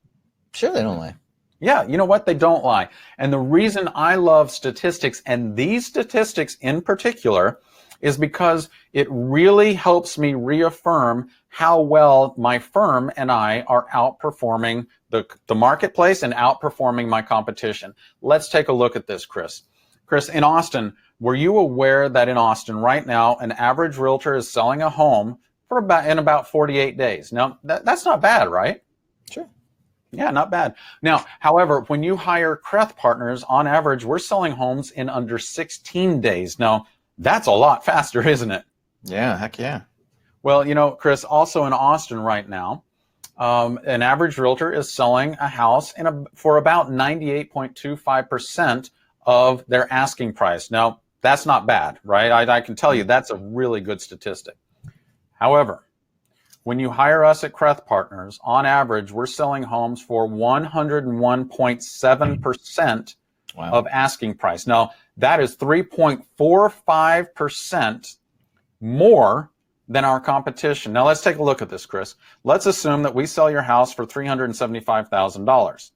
[SPEAKER 2] Sure, they don't lie.
[SPEAKER 1] Yeah, you know what? They don't lie. And the reason I love statistics, and these statistics in particular, is because it really helps me reaffirm how well my firm and I are outperforming the marketplace and outperforming my competition. Let's take a look at this, Chris. Chris, in Austin, were you aware that in Austin right now, an average realtor is selling a home for about 48 days? Now, that's not bad, right?
[SPEAKER 2] Sure.
[SPEAKER 1] Yeah, not bad. Now, however, when you hire Kreth partners, on average, we're selling homes in under 16 days. Now, that's a lot faster, isn't it?
[SPEAKER 2] Yeah, heck yeah.
[SPEAKER 1] Well, you know, Chris, also in Austin right now, an average realtor is selling a house for about 98.25% of their asking price. Now, that's not bad, right? I can tell you that's a really good statistic. However, when you hire us at Kreth Partners, on average, we're selling homes for 101.7% of asking price. Now, that is 3.45% more than our competition. Now, let's take a look at this, Chris. Let's assume that we sell your house for $375,000.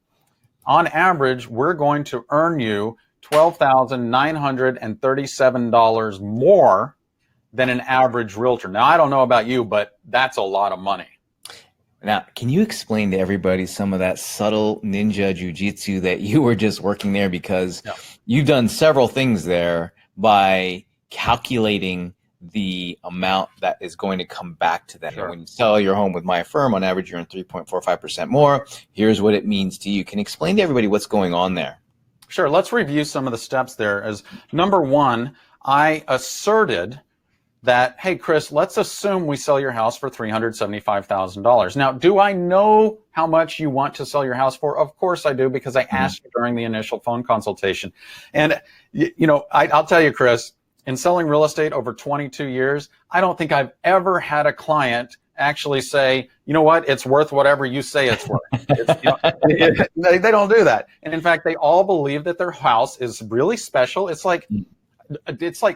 [SPEAKER 1] On average, we're going to earn you $12,937 more than an average realtor. Now, I don't know about you, but that's a lot of money.
[SPEAKER 2] Now, can you explain to everybody some of that subtle ninja jujitsu that you were just working there? Because you've done several things there by calculating the amount that is going to come back to them. Sure. When you sell your home with my firm, on average, you're in 3.45% more. Here's what it means to you. Can you explain to everybody what's going on there?
[SPEAKER 1] Sure. Let's review some of the steps there. As number one, I asserted that, hey, Chris, let's assume we sell your house for $375,000. Now, do I know how much you want to sell your house for? Of course I do, because I asked you during the initial phone consultation. And, you know, I'll tell you, Chris, in selling real estate over 22 years, I don't think I've ever had a client actually say, you know what, it's worth whatever you say it's worth. They don't do that. And in fact, they all believe that their house is really special. It's like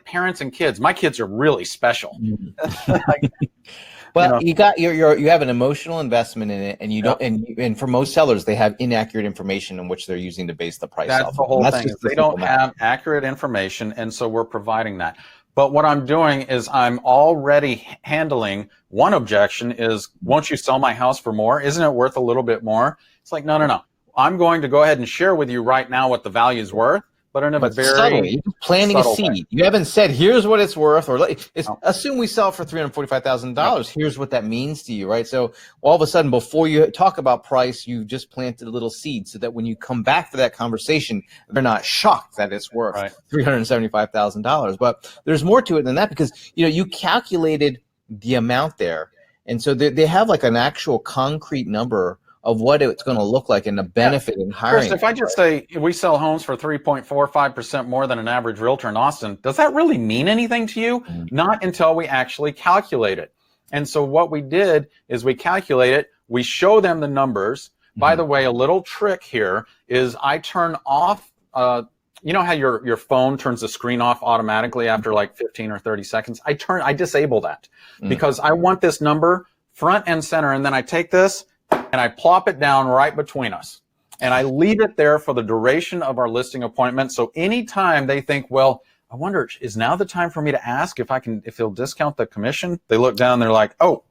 [SPEAKER 1] parents and kids. My kids are really special.
[SPEAKER 2] Well, you have an emotional investment in it, and you don't. And for most sellers, they have inaccurate information in which they're using to base the price off.
[SPEAKER 1] That's the whole thing. They don't have accurate information, and so we're providing that. But what I'm doing is I'm already handling one objection is, won't you sell my house for more? Isn't it worth a little bit more? It's like, no. I'm going to go ahead and share with you right now what the value is worth. But in a very
[SPEAKER 2] subtly, you're planting a seed. Way. You haven't said, here's what it's worth, or assume we sell it for $345,000. Here's what that means to you, right? So all of a sudden, before you talk about price, you just planted a little seed so that when you come back to that conversation, they're not shocked that it's worth $375,000. But there's more to it than that, because you calculated the amount there, and so they have like an actual concrete number of what it's going to look like and the benefit in hiring.
[SPEAKER 1] First, if I just say we sell homes for 3.45% more than an average realtor in Austin, does that really mean anything to you? Not until we actually calculate it. And so what we did is we calculate it, we show them the numbers. By the way, a little trick here is I turn off, you know how your phone turns the screen off automatically after like 15 or 30 seconds? I disable that because I want this number front and center, and then I take this and I plop it down right between us. And I leave it there for the duration of our listing appointment. So anytime they think, well, I wonder, is now the time for me to ask if he'll discount the commission? They look down, they're like, oh,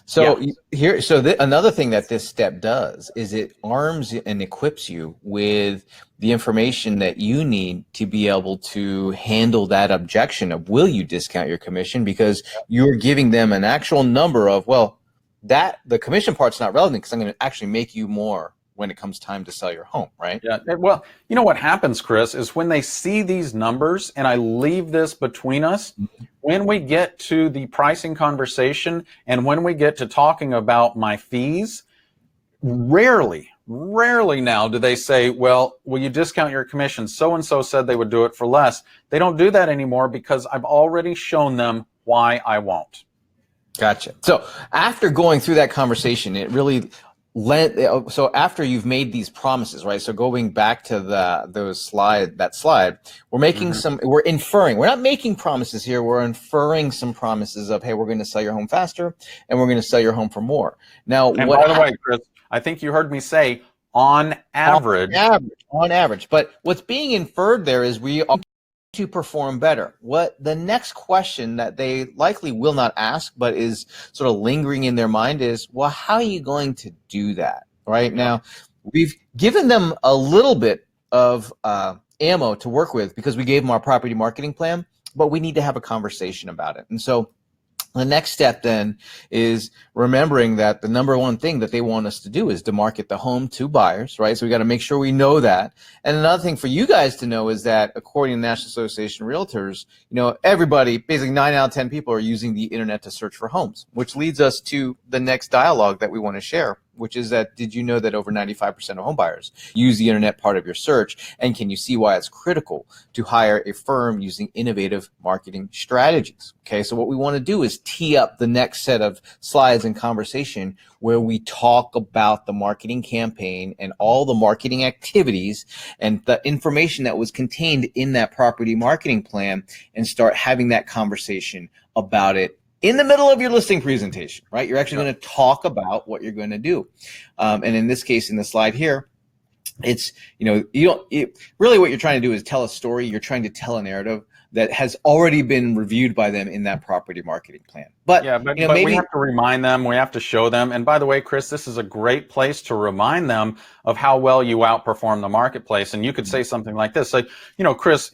[SPEAKER 2] So here, so another thing that this step does is it arms and equips you with the information that you need to be able to handle that objection of will you discount your commission, because you're giving them an actual number of, well, that the commission part's not relevant because I'm going to actually make you more when it comes time to sell your home, right?
[SPEAKER 1] Yeah. Well, you know what happens, Chris, is when they see these numbers, and I leave this between us, when we get to the pricing conversation and when we get to talking about my fees, rarely now do they say, well, will you discount your commission? So-and-so said they would do it for less. They don't do that anymore because I've already shown them why I won't.
[SPEAKER 2] Gotcha. So after going through that conversation, it really so after you've made these promises, right? So going back to that slide, we're making we're inferring. We're not making promises here. We're inferring some promises of, hey, we're going to sell your home faster and we're going to sell your home for more. Now,
[SPEAKER 1] and by the way, Chris, I think you heard me say on average.
[SPEAKER 2] On average. But what's being inferred there is we are to perform better. What the next question that they likely will not ask, but is sort of lingering in their mind is, well, how are you going to do that? Right now, we've given them a little bit of ammo to work with because we gave them our property marketing plan, but we need to have a conversation about it. And so the next step then is remembering that the number one thing that they want us to do is to market the home to buyers, right? So we got to make sure we know that. And another thing for you guys to know is that according to the National Association of Realtors, everybody, basically 9 out of 10 people are using the internet to search for homes, which leads us to the next dialogue that we want to share, which is that, did you know that over 95% of home buyers use the internet part of your search? And can you see why it's critical to hire a firm using innovative marketing strategies? Okay, so what we want to do is tee up the next set of slides and conversation where we talk about the marketing campaign and all the marketing activities and the information that was contained in that property marketing plan, and start having that conversation about it in the middle of your listing presentation, right? You're actually going to talk about what you're going to do. And in this case, in the slide here, it's, really what you're trying to do is tell a story. You're trying to tell a narrative that has already been reviewed by them in that property marketing plan. But maybe
[SPEAKER 1] we have to remind them, we have to show them. And by the way, Chris, this is a great place to remind them of how well you outperform the marketplace. And you could say something like this, like, Chris,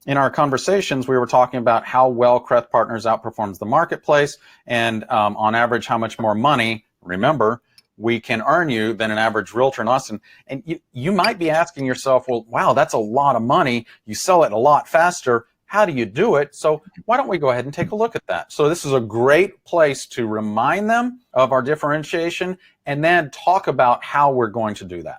[SPEAKER 1] in our conversations, we were talking about how well Creth Partners outperforms the marketplace, and on average, how much more money, remember, we can earn you than an average realtor in Austin. And you might be asking yourself, well, wow, that's a lot of money. You sell it a lot faster. How do you do it? So why don't we go ahead and take a look at that? So this is a great place to remind them of our differentiation and then talk about how we're going to do that.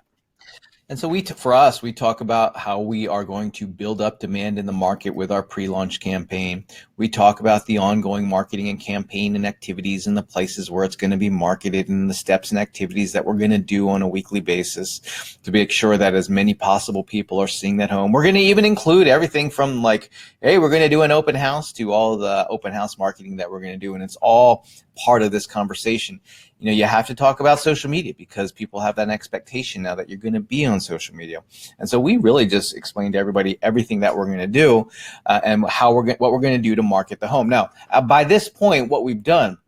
[SPEAKER 2] And so for us, we talk about how we are going to build up demand in the market with our pre-launch campaign. We talk about the ongoing marketing and campaign and activities and the places where it's going to be marketed and the steps and activities that we're going to do on a weekly basis to make sure that as many possible people are seeing that home. We're going to even include everything from like, hey, we're going to do an open house to all of the open house marketing that we're going to do. And it's all part of this conversation. You have to talk about social media because people have that expectation now that you're going to be on social media. And so we really just explained to everybody everything that we're going to do and what we're going to do to market the home. Now, by this point, what we've done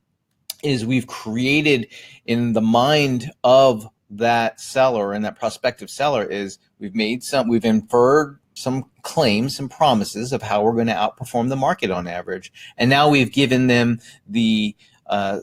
[SPEAKER 2] is we've created in the mind of that seller and that prospective seller is we've inferred some claims, some promises of how we're going to outperform the market on average. And now we've given them the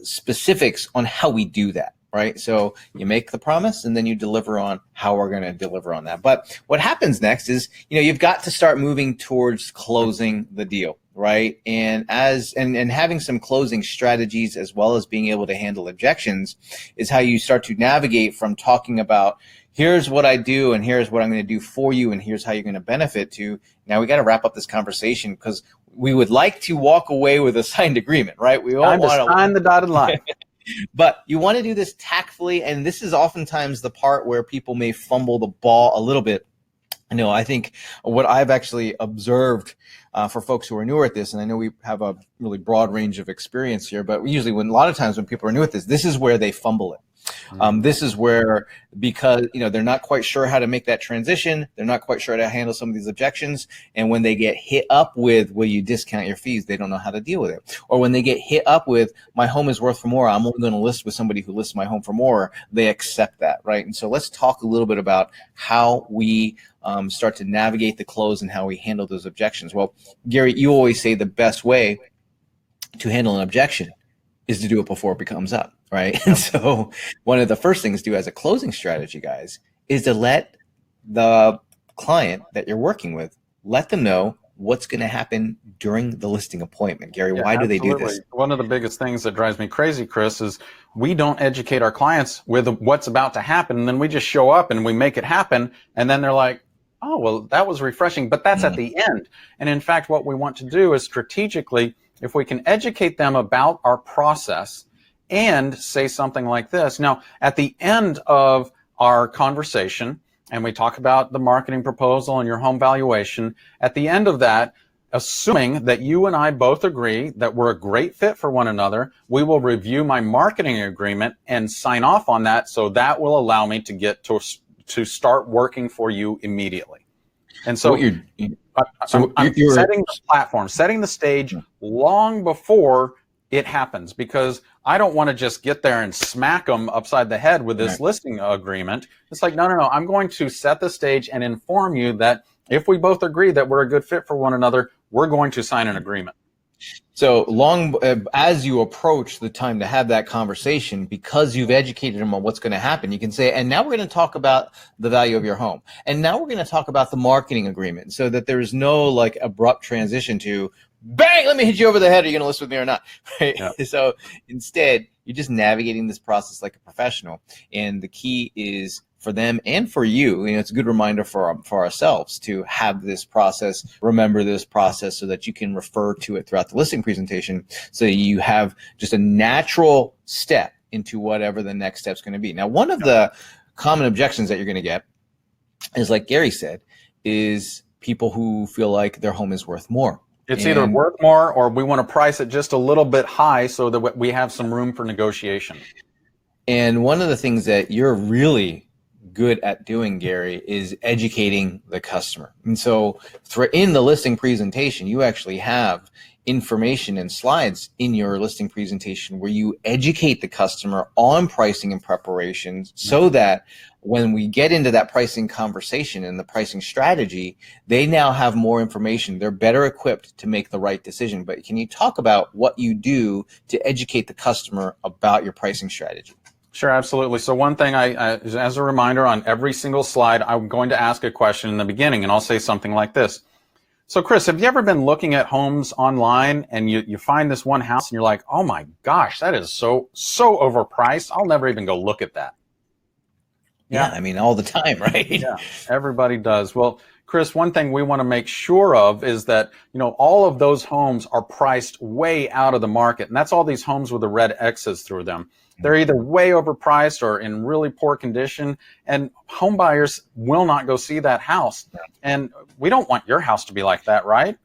[SPEAKER 2] specifics on how we do that, right? So you make the promise and then you deliver on how we're going to deliver on that. But what happens next is, you've got to start moving towards closing the deal, right? And having some closing strategies as well as being able to handle objections is how you start to navigate from talking about here's what I do and here's what I'm going to do for you and here's how you're going to benefit to now we got to wrap up this conversation because we would like to walk away with a signed agreement, right? We all want to
[SPEAKER 1] sign the dotted line.
[SPEAKER 2] But you want to do this tactfully, and this is oftentimes the part where people may fumble the ball a little bit. I think what I've actually observed for folks who are newer at this, and I know we have a really broad range of experience here, but usually a lot of times when people are new at this is where they fumble it. This is where, because they're not quite sure how to make that transition, they're not quite sure how to handle some of these objections, and when they get hit up with, will you discount your fees, they don't know how to deal with it. Or when they get hit up with, my home is worth for more, I'm only going to list with somebody who lists my home for more, they accept that, right? And so let's talk a little bit about how we start to navigate the close and how we handle those objections. Well, Gary, you always say the best way to handle an objection is to do it before it becomes up, right? Yep. And so one of the first things to do as a closing strategy, guys, is to let the client that you're working with, let them know what's going to happen during the listing appointment. Gary, why do they do this?
[SPEAKER 1] One of the biggest things that drives me crazy, Chris, is we don't educate our clients with what's about to happen, and then we just show up and we make it happen, and then they're like, oh, well, that was refreshing, but that's at the end. And in fact, what we want to do is strategically, if we can educate them about our process and say something like this. Now, at the end of our conversation, and we talk about the marketing proposal and your home valuation, at the end of that, assuming that you and I both agree that we're a great fit for one another, we will review my marketing agreement and sign off on that, so that will allow me to get to start working for you immediately. And so I'm setting the platform, setting the stage long before it happens, because I don't want to just get there and smack them upside the head with this listing agreement. It's like, no, I'm going to set the stage and inform you that if we both agree that we're a good fit for one another, we're going to sign an agreement.
[SPEAKER 2] So as you approach the time to have that conversation, because you've educated them on what's going to happen, you can say, and now we're going to talk about the value of your home. And now we're going to talk about the marketing agreement, so that there is no like abrupt transition to, bang, let me hit you over the head. Are you going to list with me or not? Right? Yeah. So instead, you're just navigating this process like a professional. And the key is for them and for you, it's a good reminder for ourselves to have this process, remember this process, so that you can refer to it throughout the listing presentation, so you have just a natural step into whatever the next step's going to be. Now, one of the common objections that you're going to get is, like Gary said, is people who feel like their home is worth more.
[SPEAKER 1] It's either worth more, or we want to price it just a little bit high so that we have some room for negotiation.
[SPEAKER 2] And one of the things that you're really good at doing, Gary, is educating the customer. And so in the listing presentation, you actually have information and slides in your listing presentation where you educate the customer on pricing and preparations, so that when we get into that pricing conversation and the pricing strategy, they now have more information. They're better equipped to make the right decision. But can you talk about what you do to educate the customer about your pricing strategy?
[SPEAKER 1] Sure, absolutely. So one thing, as a reminder, on every single slide, I'm going to ask a question in the beginning, and I'll say something like this. So Chris, have you ever been looking at homes online and you find this one house and you're like, oh my gosh, that is so overpriced. I'll never even go look at that.
[SPEAKER 2] Yeah, I mean, all the time, right?
[SPEAKER 1] Yeah, everybody does. Well, Chris, one thing we want to make sure of is that, all of those homes are priced way out of the market. And that's all these homes with the red X's through them. They're either way overpriced or in really poor condition, and home buyers will not go see that house. And we don't want your house to be like that, right?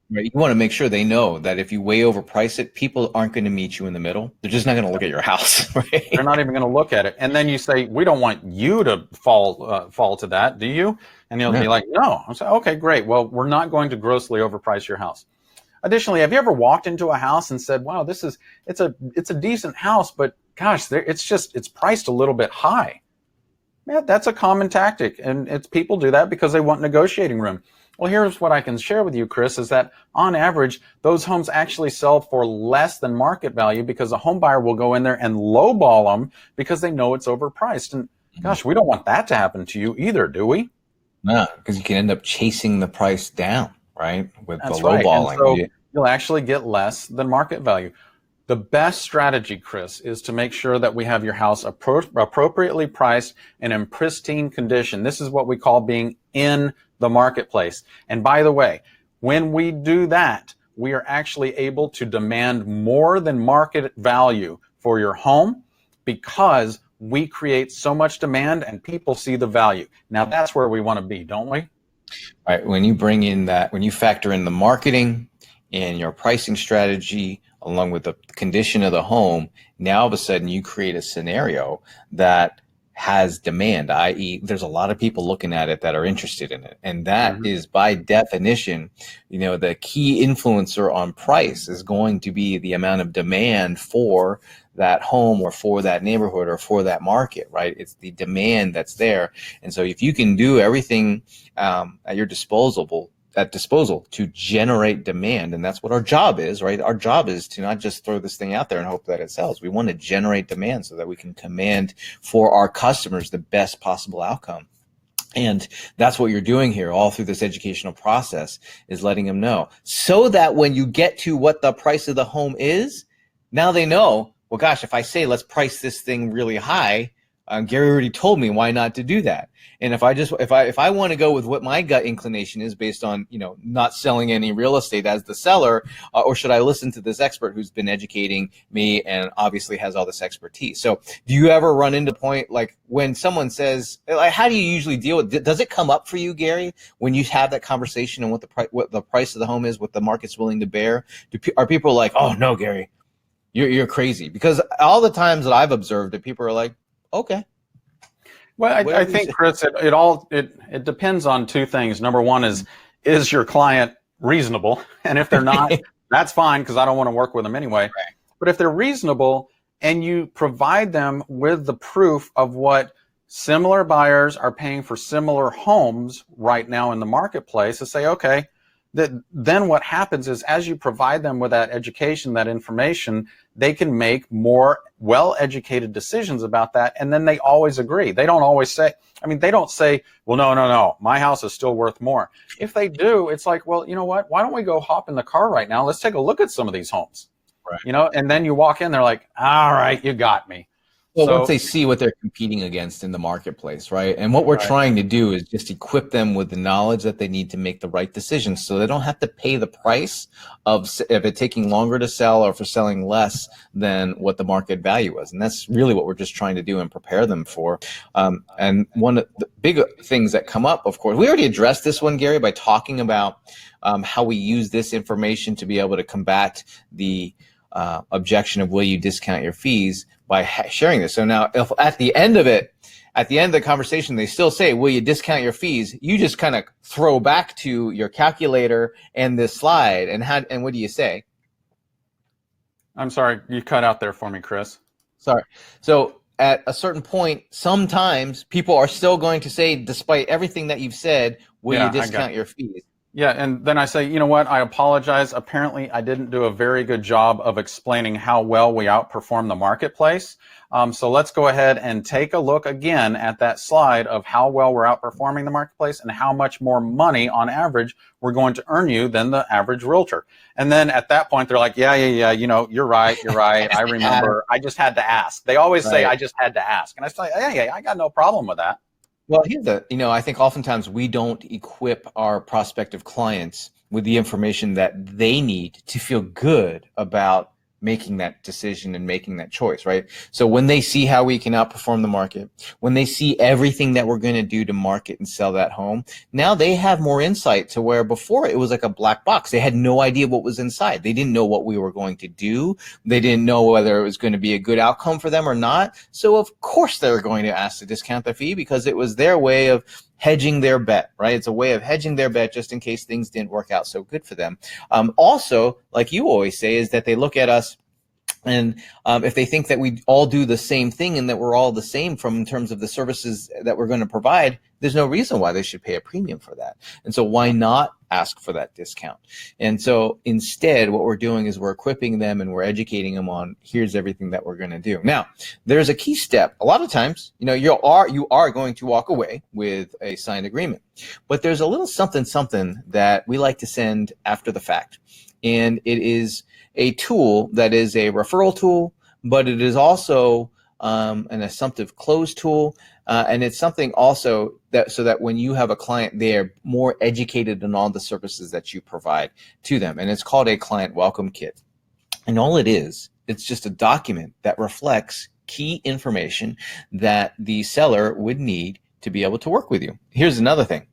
[SPEAKER 2] Right. You want to make sure they know that if you way overprice it, people aren't going to meet you in the middle. They're just not going to look at your house. Right?
[SPEAKER 1] They're not even going to look at it. And then you say, we don't want you to fall to that, do you? And they'll be like, no. I'm saying, okay, great. Well, we're not going to grossly overprice your house. Additionally, have you ever walked into a house and said, wow, it's a decent house, but gosh, it's priced a little bit high? Yeah, that's a common tactic, and people do that because they want negotiating room. Well, here's what I can share with you, Chris, is that on average, those homes actually sell for less than market value, because a home buyer will go in there and lowball them because they know it's overpriced. And gosh, we don't want that to happen to you either, do we?
[SPEAKER 2] No, because you can end up chasing the price down, right? With the lowballing.
[SPEAKER 1] So you'll actually get less than market value. The best strategy, Chris, is to make sure that we have your house appropriately priced and in pristine condition. This is what we call being in the marketplace. And by the way, when we do that, we are actually able to demand more than market value for your home, because we create so much demand and people see the value. Now that's where we want to be, don't we?
[SPEAKER 2] All right. When you factor in the marketing and your pricing strategy, along with the condition of the home, now all of a sudden you create a scenario that has demand, i.e., there's a lot of people looking at it that are interested in it. And that is by definition, the key influencer on price is going to be the amount of demand for that home or for that neighborhood or for that market, right? It's the demand that's there. And so if you can do everything at your disposal to generate demand, and that's what our job is, right? Our job is to not just throw this thing out there and hope that it sells. We want to generate demand so that we can command for our customers the best possible outcome. And that's what you're doing here all through this educational process, is letting them know, so that when you get to what the price of the home is, now they know, well, gosh, if I say let's price this thing really high, Gary already told me why not to do that. And if I want to go with what my gut inclination is based on, not selling any real estate as the seller, or should I listen to this expert who's been educating me and obviously has all this expertise? So do you ever run into point, like when someone says, like, how do you usually deal with it? Does it come up for you, Gary, when you have that conversation and what the price of the home is, what the market's willing to bear? Are people like, oh no, Gary, you're crazy? Because all the times that I've observed it, people are like, okay.
[SPEAKER 1] Well, I think, Chris, it depends on two things. Number one is your client reasonable? And if they're not, that's fine, because I don't want to work with them anyway. Right. But if they're reasonable and you provide them with the proof of what similar buyers are paying for similar homes right now in the marketplace, to say, okay, then what happens is, as you provide them with that education, that information, they can make more well-educated decisions about that. And then they always agree. They don't always say, they don't say, well, no, my house is still worth more. If they do, it's like, well, you know what? Why don't we go hop in the car right now? Let's take a look at some of these homes. Right. And then you walk in, they're like, all right, you got me.
[SPEAKER 2] Well, once they see what they're competing against in the marketplace, right? And what we're trying to do is just equip them with the knowledge that they need to make the right decisions, so they don't have to pay the price of it taking longer to sell or for selling less than what the market value is. And that's really what we're just trying to do and prepare them for. And one of the big things that come up, of course, we already addressed this one, Gary, by talking about how we use this information to be able to combat the objection of, will you discount your fees, by sharing this. So now, if at the end of the conversation, they still say, will you discount your fees? You just kind of throw back to your calculator and this slide, and what do you say?
[SPEAKER 1] I'm sorry, you cut out there for me, Chris.
[SPEAKER 2] Sorry. So at a certain point, sometimes people are still going to say, despite everything that you've said, will you discount your fees?
[SPEAKER 1] Yeah, and then I say, you know what, I apologize. Apparently, I didn't do a very good job of explaining how well we outperform the marketplace. So let's go ahead and take a look again at that slide of how well we're outperforming the marketplace and how much more money on average we're going to earn you than the average realtor. And then at that point, they're like, yeah, you're right. I remember. I just had to ask. They always say, I just had to ask. And I say, hey, I got no problem with that.
[SPEAKER 2] Well, I think oftentimes we don't equip our prospective clients with the information that they need to feel good about making that decision and making that choice, right? So when they see how we can outperform the market, when they see everything that we're going to do to market and sell that home, now they have more insight, to where before it was like a black box. They had no idea what was inside. They didn't know what we were going to do. They didn't know whether it was going to be a good outcome for them or not. So of course they were going to ask to discount the fee, because it was their way of hedging their bet, right? It's a way of hedging their bet just in case things didn't work out so good for them. Also, like you always say, is that they look at us, and if they think that we all do the same thing and that we're all the same in terms of the services that we're going to provide, there's no reason why they should pay a premium for that. And so why not ask for that discount? And so instead, what we're doing is we're equipping them and we're educating them on, here's everything that we're going to do. Now, there's a key step. A lot of times, you are going to walk away with a signed agreement, but there's a little something that we like to send after the fact. And it is a tool that is a referral tool, but it is also an assumptive close tool. And it's something also so that when you have a client, they're more educated in all the services that you provide to them. And it's called a client welcome kit. And all it is, it's just a document that reflects key information that the seller would need to be able to work with you. Here's another thing.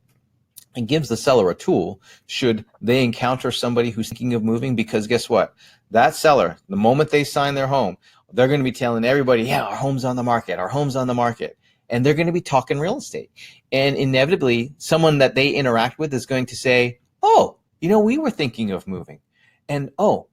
[SPEAKER 2] and gives the seller a tool should they encounter somebody who's thinking of moving. Because guess what? That seller, the moment they sign their home, they're going to be telling everybody, yeah, our home's on the market, our home's on the market. And they're going to be talking real estate. And inevitably, someone that they interact with is going to say, oh, we were thinking of moving. And oh,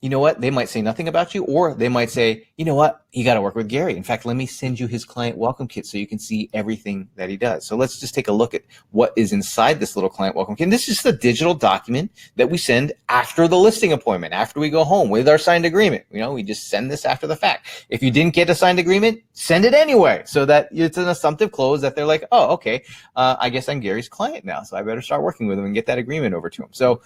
[SPEAKER 2] you know what? They might say nothing about you, or they might say, you know what? You got to work with Gary. In fact, let me send you his client welcome kit so you can see everything that he does. So let's just take a look at what is inside this little client welcome kit. And this is just a digital document that we send after the listing appointment, after we go home with our signed agreement. We just send this after the fact. If you didn't get a signed agreement, send it anyway, so that it's an assumptive close that they're like, oh, okay, I guess I'm Gary's client now, so I better start working with him and get that agreement over to him. So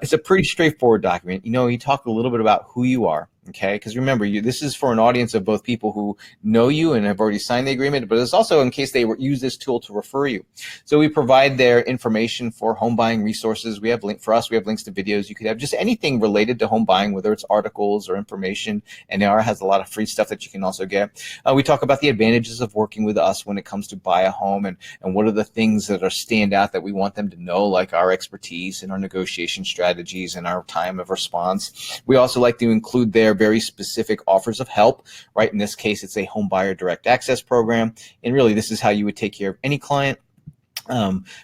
[SPEAKER 2] it's a pretty straightforward document. You talk a little bit about who you are. Okay, because remember, this is for an audience of both people who know you and have already signed the agreement, but it's also in case they use this tool to refer you. So we provide their information for home buying resources. We have links to videos. You could have just anything related to home buying, whether it's articles or information. And NAR has a lot of free stuff that you can also get. We talk about the advantages of working with us when it comes to buy a home, and what are the things that are stand out that we want them to know, like our expertise and our negotiation strategies and our time of response. We also like to include their very specific offers of help, right? In this case, it's a home buyer direct access program. And really, this is how you would take care of any client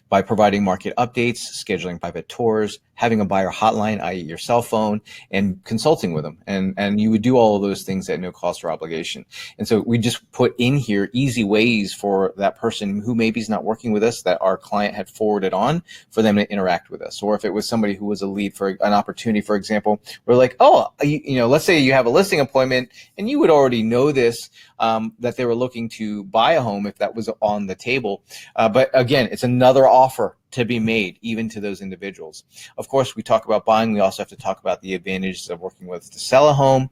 [SPEAKER 2] by providing market updates, scheduling private tours, having a buyer hotline, i.e. your cell phone, and consulting with them. And you would do all of those things at no cost or obligation. And so we just put in here easy ways for that person who maybe is not working with us that our client had forwarded on for them to interact with us. Or if it was somebody who was a lead for an opportunity, for example, we're like, oh, let's say you have a listing appointment and you would already know this, that they were looking to buy a home if that was on the table. But again, it's another offer to be made even to those individuals. Of course, we talk about buying. We also have to talk about the advantages of working with to sell a home.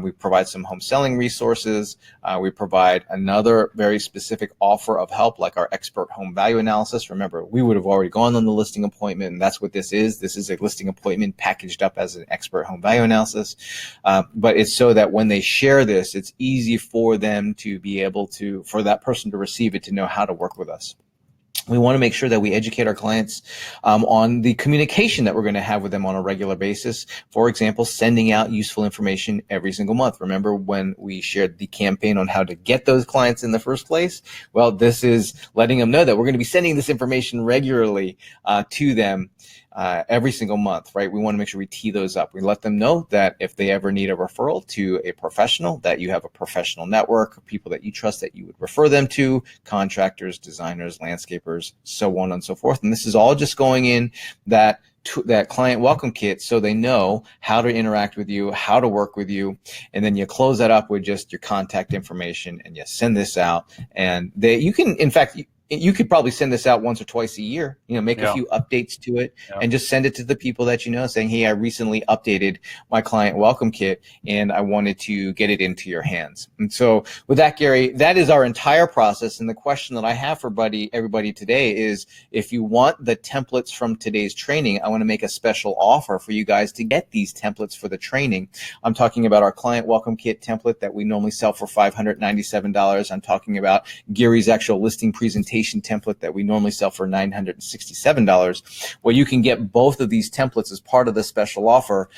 [SPEAKER 2] We provide some home selling resources. We provide another very specific offer of help, like our expert home value analysis. Remember, we would have already gone on the listing appointment, and that's what this is. This is a listing appointment packaged up as an expert home value analysis. But it's so that when they share this, it's easy for them to be able to, for that person to receive it, to know how to work with us. We want to make sure that we educate our clients on the communication that we're going to have with them on a regular basis. For example, sending out useful information every single month. Remember when we shared the campaign on how to get those clients in the first place? Well, this is letting them know that we're going to be sending this information regularly to them every single month, right? We want to make sure we tee those up. We let them know that if they ever need a referral to a professional, that you have a professional network of people that you trust that you would refer them to, contractors, designers, landscapers, so on and so forth. And this is all just going in that client welcome kit, so they know how to interact with you, how to work with you. And then you close that up with just your contact information and you send this out. And you can, in fact, you could probably send this out once or twice a year, make a few updates to it and just send it to the people that you know, saying, hey, I recently updated my client welcome kit and I wanted to get it into your hands. And so with that, Gary, that is our entire process. And the question that I have for everybody today is, if you want the templates from today's training, I want to make a special offer for you guys to get these templates for the training. I'm talking about our client welcome kit template that we normally sell for $597. I'm talking about Gary's actual listing presentation template that we normally sell for $967. Well, you can get both of these templates as part of the special offer.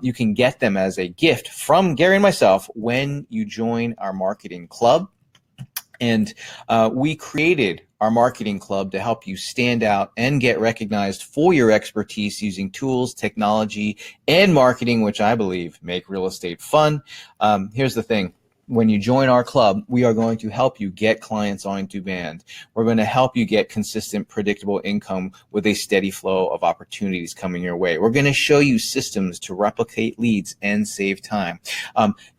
[SPEAKER 2] You can get them as a gift from Gary and myself when you join our marketing club. And we created our marketing club to help you stand out and get recognized for your expertise using tools, technology, and marketing, which I believe make real estate fun. Here's the thing. When you join our club, we are going to help you get clients on demand. We're going to help you get consistent, predictable income with a steady flow of opportunities coming your way. We're going to show you systems to replicate leads and save time.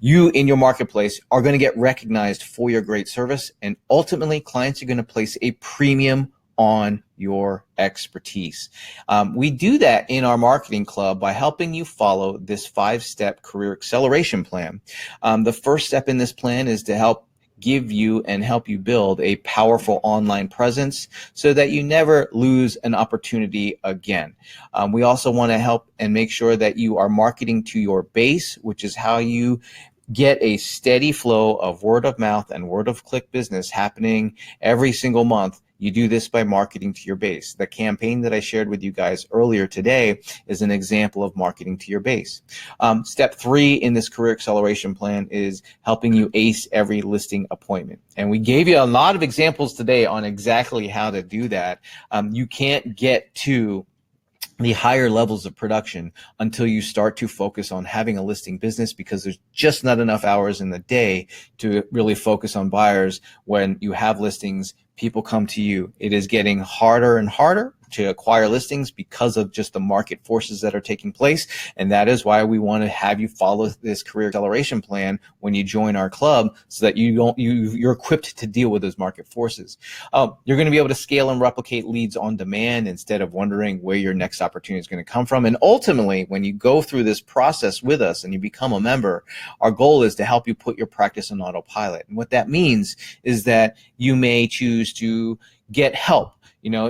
[SPEAKER 2] You in your marketplace are going to get recognized for your great service, and ultimately clients are going to place a premium on your expertise. We do that in our marketing club by helping you follow this 5-step career acceleration plan. The first step in this plan is to help give you and help you build a powerful online presence so that you never lose an opportunity again. We also want to help and make sure that you are marketing to your base, which is how you get a steady flow of word of mouth and word of click business happening every single month You do this by marketing to your base. The campaign that I shared with you guys earlier today is an example of marketing to your base. Step 3 in this career acceleration plan is helping you ace every listing appointment. And we gave you a lot of examples today on exactly how to do that. You can't get to the higher levels of production until you start to focus on having a listing business, because there's just not enough hours in the day to really focus on buyers. When you have listings, people come to you. It is getting harder and harder to acquire listings because of just the market forces that are taking place. And that is why we want to have you follow this career acceleration plan when you join our club, so that you're equipped to deal with those market forces. You're going to be able to scale and replicate leads on demand instead of wondering where your next opportunity is going to come from. And ultimately, when you go through this process with us and you become a member, our goal is to help you put your practice on autopilot. And what that means is that you may choose to get help,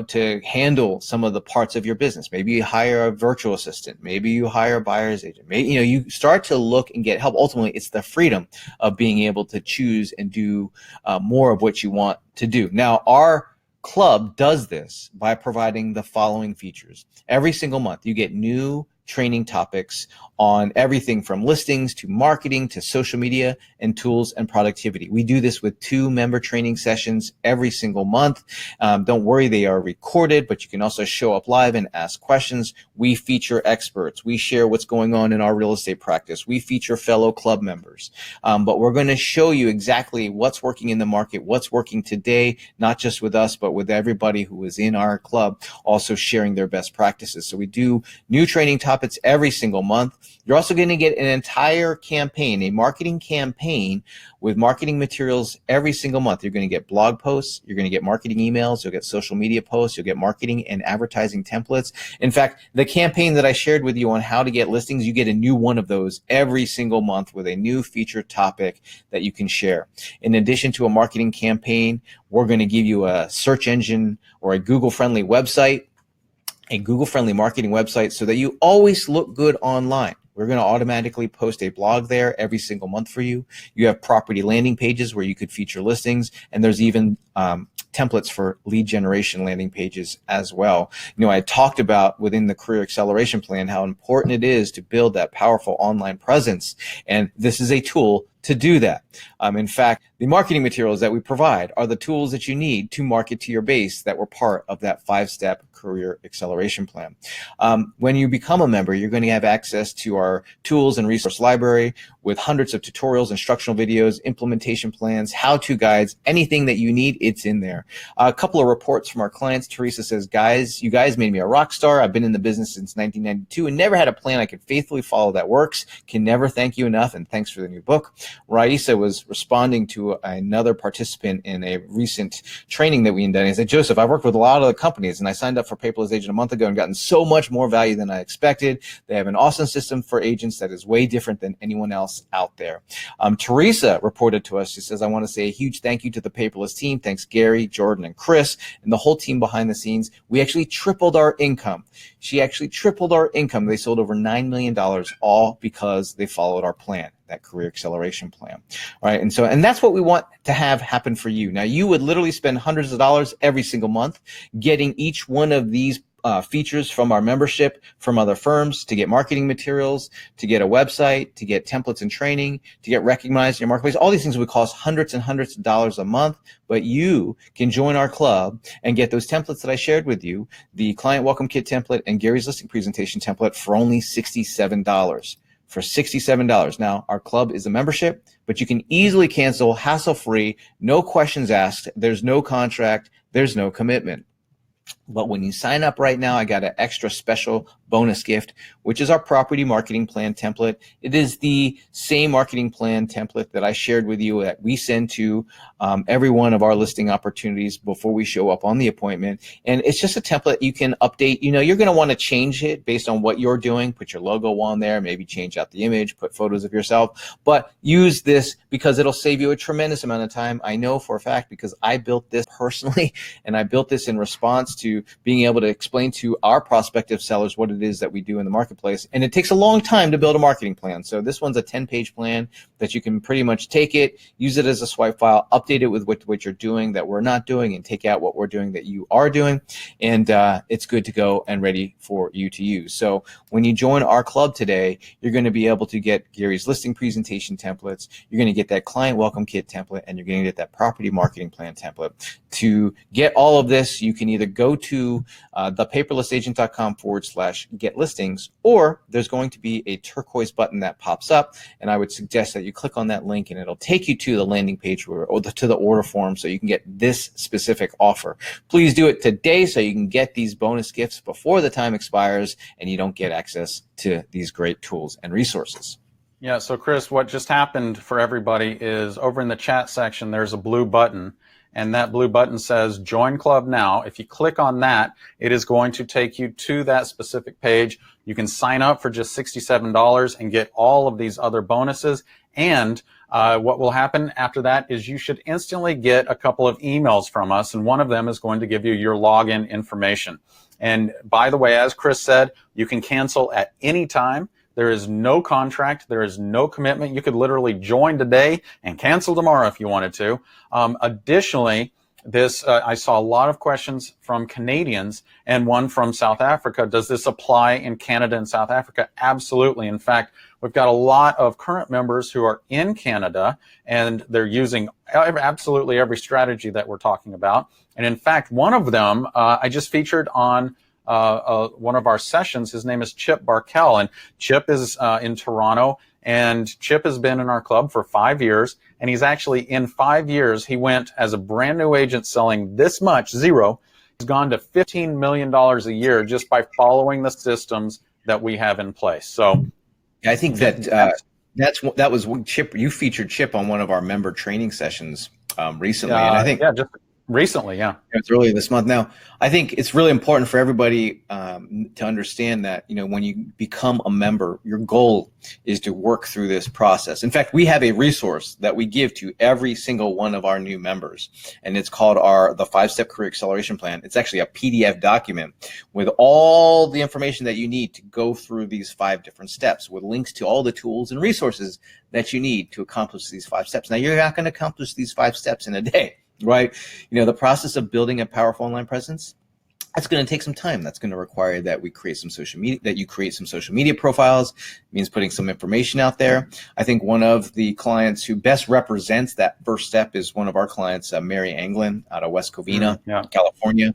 [SPEAKER 2] to handle some of the parts of your business. Maybe you hire a virtual assistant. Maybe you hire a buyer's agent. Maybe, you start to look and get help. Ultimately, it's the freedom of being able to choose and do more of what you want to do. Now, our club does this by providing the following features. Every single month, you get new training topics on everything from listings to marketing to social media and tools and productivity. We do this with 2 member training sessions every single month. Don't worry, they are recorded, but you can also show up live and ask questions. We feature experts. We share what's going on in our real estate practice. We feature fellow club members. But we're going to show you exactly what's working in the market, what's working today, not just with us, but with everybody who is in our club, also sharing their best practices. So we do new training topics every single month. You're also going to get an entire campaign, a marketing campaign with marketing materials every single month. You're going to get blog posts, you're going to get marketing emails, you'll get social media posts, you'll get marketing and advertising templates. In fact, the campaign that I shared with you on how to get listings, you get a new one of those every single month with a new featured topic that you can share. In addition to a marketing campaign, we're going to give you a search engine or a Google-friendly website, a Google-friendly marketing website, so that you always look good online. We're going to automatically post a blog there every single month for you. You have property landing pages where you could feature listings, and there's even templates for lead generation landing pages as well. I talked about within the career acceleration plan how important it is to build that powerful online presence, and this is a tool to do that. In fact, the marketing materials that we provide are the tools that you need to market to your base that were part of that 5-step career acceleration plan. When you become a member, you're going to have access to our tools and resource library with hundreds of tutorials, instructional videos, implementation plans, how-to guides, anything that you need, it's in there. A couple of reports from our clients. Teresa says, guys, you guys made me a rock star. I've been in the business since 1992 and never had a plan I could faithfully follow that works. Can never thank you enough, and thanks for the new book. Raisa was responding to another participant in a recent training that we did. He said, Joseph, I've worked with a lot of the companies, and I signed up for Paperless Agent a month ago and gotten so much more value than I expected. They have an awesome system for agents that is way different than anyone else out there. Teresa reported to us, she says, I want to say a huge thank you to the Paperless team. Thanks, Gary, Jordan, and Chris, and the whole team behind the scenes. We actually tripled our income. She actually tripled our income. They sold over $9 million, all because they followed our plan, that career acceleration plan. All right. And that's what we want to have happen for you. Now, you would literally spend hundreds of dollars every single month getting each one of these features from our membership, from other firms, to get marketing materials, to get a website, to get templates and training, to get recognized in your marketplace. All these things would cost hundreds and hundreds of dollars a month, but you can join our club and get those templates that I shared with you, the client welcome kit template and Gary's listing presentation template, for only $67. For $67. Now, our club is a membership, but you can easily cancel, hassle-free, no questions asked. There's no contract. There's no commitment. But when you sign up right now, I got an extra special bonus gift, which is our property marketing plan template. It is the same marketing plan template that I shared with you that we send to every one of our listing opportunities before we show up on the appointment. And it's just a template you can update. You're going to want to change it based on what you're doing. Put your logo on there, maybe change out the image, put photos of yourself, but use this because it'll save you a tremendous amount of time. I know for a fact because I built this personally, and I built this in response to to being able to explain to our prospective sellers what it is that we do in the marketplace. And it takes a long time to build a marketing plan. So this one's a 10-page plan that you can pretty much take it, use it as a swipe file, update it with what you're doing that we're not doing, and take out what we're doing that you are doing. And it's good to go and ready for you to use. So when you join our club today, you're going to be able to get Gary's listing presentation templates. You're going to get that client welcome kit template, and you're going to get that property marketing plan template. To get all of this, you can either go to thepaperlessagent.com/get listings, or there's going to be a turquoise button that pops up, and I would suggest that you click on that link, and it'll take you to the landing page or to the order form so you can get this specific offer. Please do it today so you can get these bonus gifts before the time expires and you don't get access to these great tools and resources.
[SPEAKER 1] Yeah, so Chris, what just happened for everybody is over in the chat section, there's a blue button, and that blue button says Join Club Now. If you click on that, it is going to take you to that specific page. You can sign up for just $67 and get all of these other bonuses. And what will happen after that is you should instantly get a couple of emails from us, and one of them is going to give you your login information. And by the way, as Chris said, you can cancel at any time. There is no contract. There is no commitment. You could literally join today and cancel tomorrow if you wanted to. Additionally, I saw a lot of questions from Canadians and one from South Africa. Does this apply in Canada and South Africa? Absolutely. In fact, we've got a lot of current members who are in Canada, and they're using absolutely every strategy that we're talking about. And in fact, one of them I just featured on one of our sessions. His name is Chip Barkell, and Chip is in Toronto, and Chip has been in our club for 5 years, and he's actually, in 5 years, he went as a brand new agent selling this much, zero. He's gone to $15 million a year just by following the systems that we have in place. So
[SPEAKER 2] I think that was Chip. You featured Chip on one of our member training sessions recently, and I think
[SPEAKER 1] just recently, yeah.
[SPEAKER 2] It's earlier this month. Now, I think it's really important for everybody to understand that, when you become a member, your goal is to work through this process. In fact, we have a resource that we give to every single one of our new members, and it's called the 5-Step Career Acceleration Plan. It's actually a PDF document with all the information that you need to go through these 5 different steps, with links to all the tools and resources that you need to accomplish these 5 steps. Now, you're not going to accomplish these 5 steps in a day. Right? The process of building a powerful online presence, that's going to take some time. That's going to require that you create some social media profiles. It means putting some information out there. I think one of the clients who best represents that first step is one of our clients, Mary Anglin out of West Covina, California.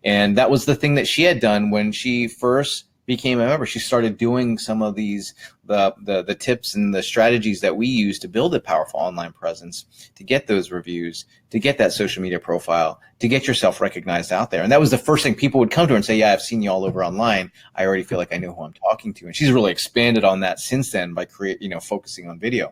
[SPEAKER 2] And that was the thing that she had done when she first became a member. She started doing some of these, the tips and the strategies that we use to build a powerful online presence, to get those reviews, to get that social media profile, to get yourself recognized out there. And that was the first thing people would come to her and say, yeah, I've seen you all over online. I already feel like I know who I'm talking to. And she's really expanded on that since then by focusing on video.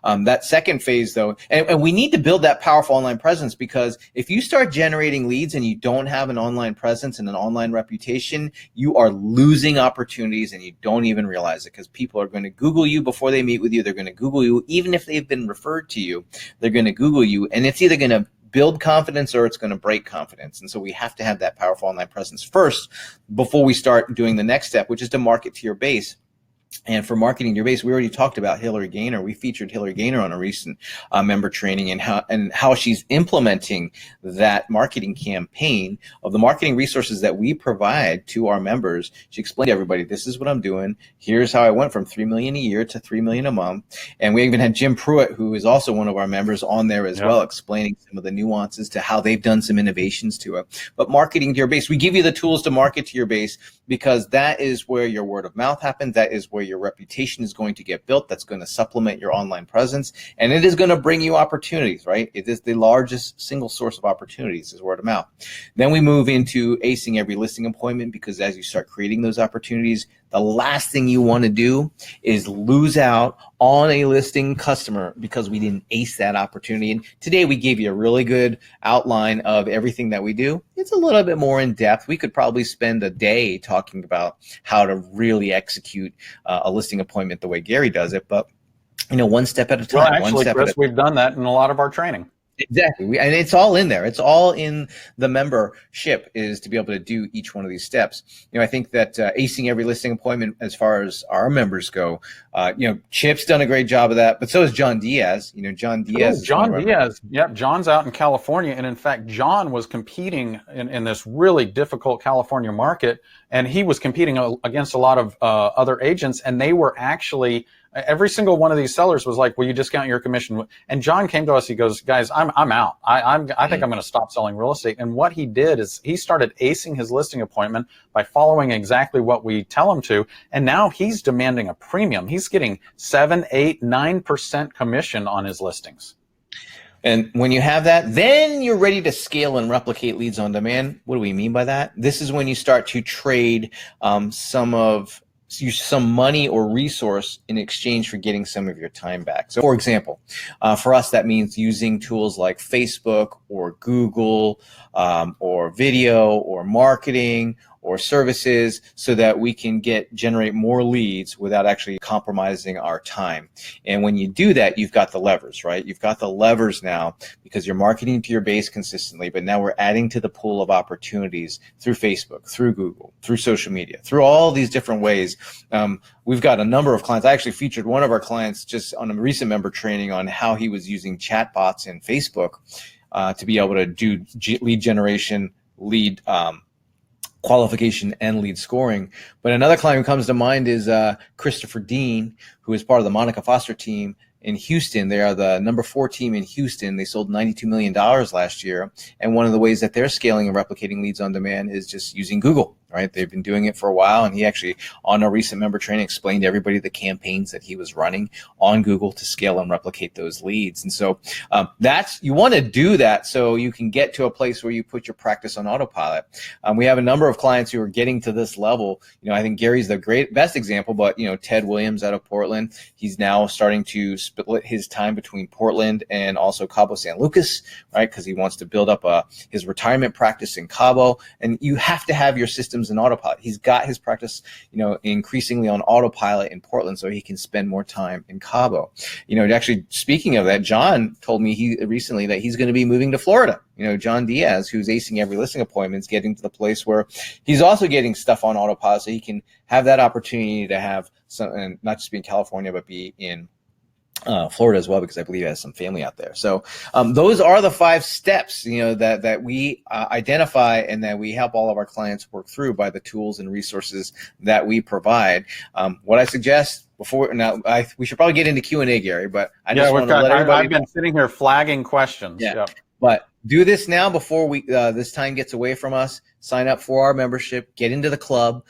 [SPEAKER 2] That second phase though, and we need to build that powerful online presence, because if you start generating leads and you don't have an online presence and an online reputation, you are losing opportunities and you don't even realize it, because people are going to Google you before they meet with you. They're going to Google you even if they've been referred to you. They're going to Google you, and it's either going to build confidence or it's going to break confidence. And so we have to have that powerful online presence first before we start doing the next step, which is to market to your base. And for marketing to your base, we already talked about Hillary Gaynor. We featured Hillary Gaynor on a recent member training, and how she's implementing that marketing campaign of the marketing resources that we provide to our members. She explained to everybody, this is what I'm doing. Here's how I went from $3 million a year to $3 million a month. And we even had Jim Pruitt, who is also one of our members, on there as well, explaining some of the nuances to how they've done some innovations to it. But marketing to your base, we give you the tools to market to your base, because that is where your word of mouth happens. That is where your reputation is going to get built. That's going to supplement your online presence, and it is going to bring you opportunities, right? It is the largest single source of opportunities is word of mouth. Then we move into acing every listing appointment, because as you start creating those opportunities, the last thing you want to do is lose out on a listing customer because we didn't ace that opportunity. And today we gave you a really good outline of everything that we do. It's a little bit more in depth. We could probably spend a day talking about how to really execute a listing appointment the way Gary does it, but one step at a time.
[SPEAKER 1] Well, actually, Chris, we've done that in a lot of our training.
[SPEAKER 2] Exactly. And it's all in there. It's all in the membership, is to be able to do each one of these steps. I think that acing every listing appointment, as far as our members go, Chip's done a great job of that, but so has John Diaz. John Diaz
[SPEAKER 1] Oh,
[SPEAKER 2] is one of
[SPEAKER 1] John
[SPEAKER 2] our members.
[SPEAKER 1] Diaz. Yep, John's out in California, and in fact, John was competing in this really difficult California market, and he was competing against a lot of other agents, and they were actually every single one of these sellers was like, "Will you discount your commission?" And John came to us. He goes, "Guys, I'm out. I think I'm going to stop selling real estate." And what he did is he started acing his listing appointment by following exactly what we tell him to, and now he's demanding a premium. He's getting 7, 8, 9% commission on his listings.
[SPEAKER 2] And when you have that, then you're ready to scale and replicate leads on demand. What do we mean by that? This is when you start to trade some money or resource in exchange for getting some of your time back. So, for example, for us, that means using tools like Facebook or Google or video or marketing or services, so that we can generate more leads without actually compromising our time. And when you do that, you've got the levers, right? You've got the levers now, because you're marketing to your base consistently, but now we're adding to the pool of opportunities through Facebook, through Google, through social media, through all these different ways. We've got a number of clients. I actually featured one of our clients just on a recent member training on how he was using chatbots in Facebook to be able to do lead generation, lead qualification, and lead scoring. But another client who comes to mind is Christopher Dean, who is part of the Monica Foster team in Houston. They are the number 4 team in Houston. They sold $92 million last year. And one of the ways that they're scaling and replicating leads on demand is just using Google, right? They've been doing it for a while. And he actually, on a recent member training, explained to everybody the campaigns that he was running on Google to scale and replicate those leads. And so you want to do that so you can get to a place where you put your practice on autopilot. We have a number of clients who are getting to this level. I think Gary's the best example, but Ted Williams out of Portland, he's now starting to split his time between Portland and also Cabo San Lucas, right? Because he wants to build up his retirement practice in Cabo. And you have to have your systems in autopilot. He's got his practice, increasingly on autopilot in Portland, so he can spend more time in Cabo. Actually, speaking of that, John told me recently that he's going to be moving to Florida. John Diaz, who's acing every listing appointment, is getting to the place where he's also getting stuff on autopilot, so he can have that opportunity to have some, and not just be in California, but be in Florida as well, because I believe he has some family out there. So those are the 5 steps, that we identify and that we help all of our clients work through by the tools and resources that we provide. What I suggest we should probably get into Q&A, Gary, but I just want to let everybody.
[SPEAKER 1] I've been sitting here flagging questions.
[SPEAKER 2] Yeah.
[SPEAKER 1] Yep.
[SPEAKER 2] But do this now before this time gets away from us. Sign up for our membership, get into the club,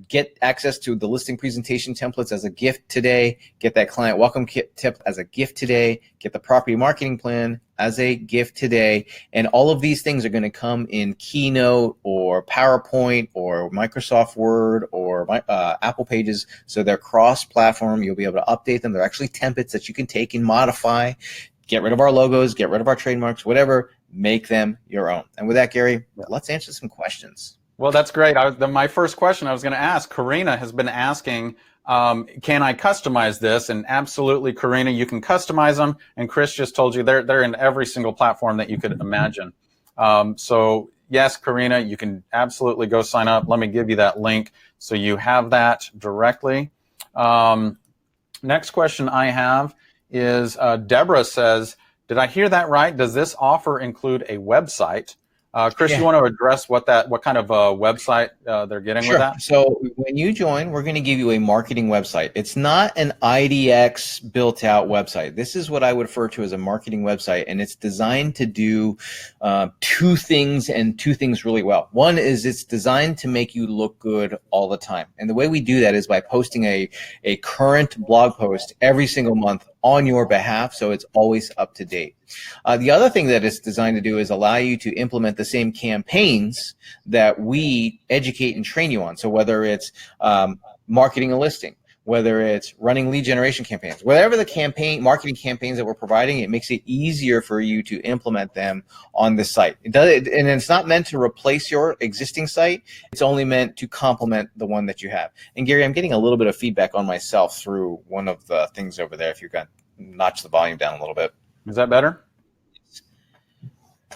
[SPEAKER 2] get access to the listing presentation templates as a gift today, get that client welcome kit tip as a gift today, get the property marketing plan as a gift today. And all of these things are going to come in Keynote or PowerPoint or Microsoft Word or Apple Pages. So they're cross-platform. You'll be able to update them. They're actually templates that you can take and modify. Get rid of our logos, get rid of our trademarks, whatever, make them your own. And with that, Gary, let's answer some questions.
[SPEAKER 1] Well, that's great. My first question I was going to ask, Karina has been asking, can I customize this? And absolutely, Karina, you can customize them. And Chris just told you they're in every single platform that you could imagine. So yes, Karina, you can absolutely go sign up. Let me give you that link so you have that directly. Next question I have is Deborah says, did I hear that right? Does this offer include a website? Chris, you want to address what kind of website they're getting with that?
[SPEAKER 2] So when you join, we're going to give you a marketing website. It's not an IDX built out website. This is what I would refer to as a marketing website, and it's designed to do 2 things and 2 things really well. One is it's designed to make you look good all the time. And the way we do that is by posting a current blog post every single month on your behalf, so it's always up to date. The other thing that it's designed to do is allow you to implement the same campaigns that we educate and train you on. So whether it's marketing a listing, whether it's running lead generation campaigns, whatever the marketing campaigns that we're providing, it makes it easier for you to implement them on the site. And it's not meant to replace your existing site. It's only meant to complement the one that you have. And Gary, I'm getting a little bit of feedback on myself through one of the things over there. If you're going to notch the volume down a little bit.
[SPEAKER 1] Is that better?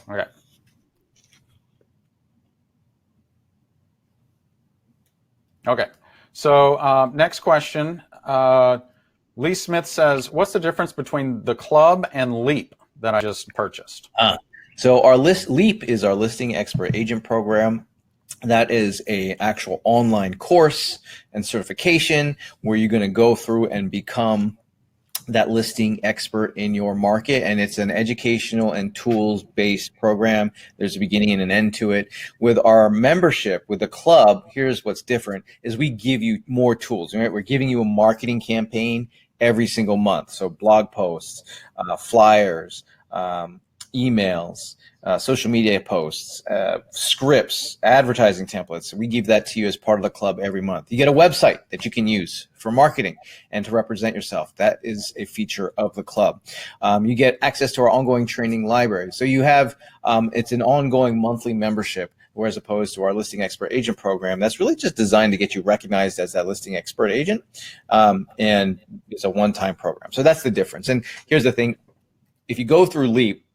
[SPEAKER 1] Okay. Okay. So next question. Lee Smith says, what's the difference between the club and Leap that I just purchased?
[SPEAKER 2] So our Leap is our listing expert agent program. That is a actual online course and certification where you're going to go through and become that listing expert in your market. And it's an educational and tools based program. There's a beginning and an end to it. With our membership, with the club, here's what's different is we give you more tools, right? We're giving you a marketing campaign every single month. So blog posts, flyers, emails, social media posts, scripts, advertising templates. We give that to you as part of the club every month. You get a website that you can use for marketing and to represent yourself. That is a feature of the club. You get access to our ongoing training library. So you have, it's an ongoing monthly membership, whereas opposed to our listing expert agent program, that's really just designed to get you recognized as that listing expert agent. And it's a one-time program. So that's the difference. And here's the thing. If you go through Leap,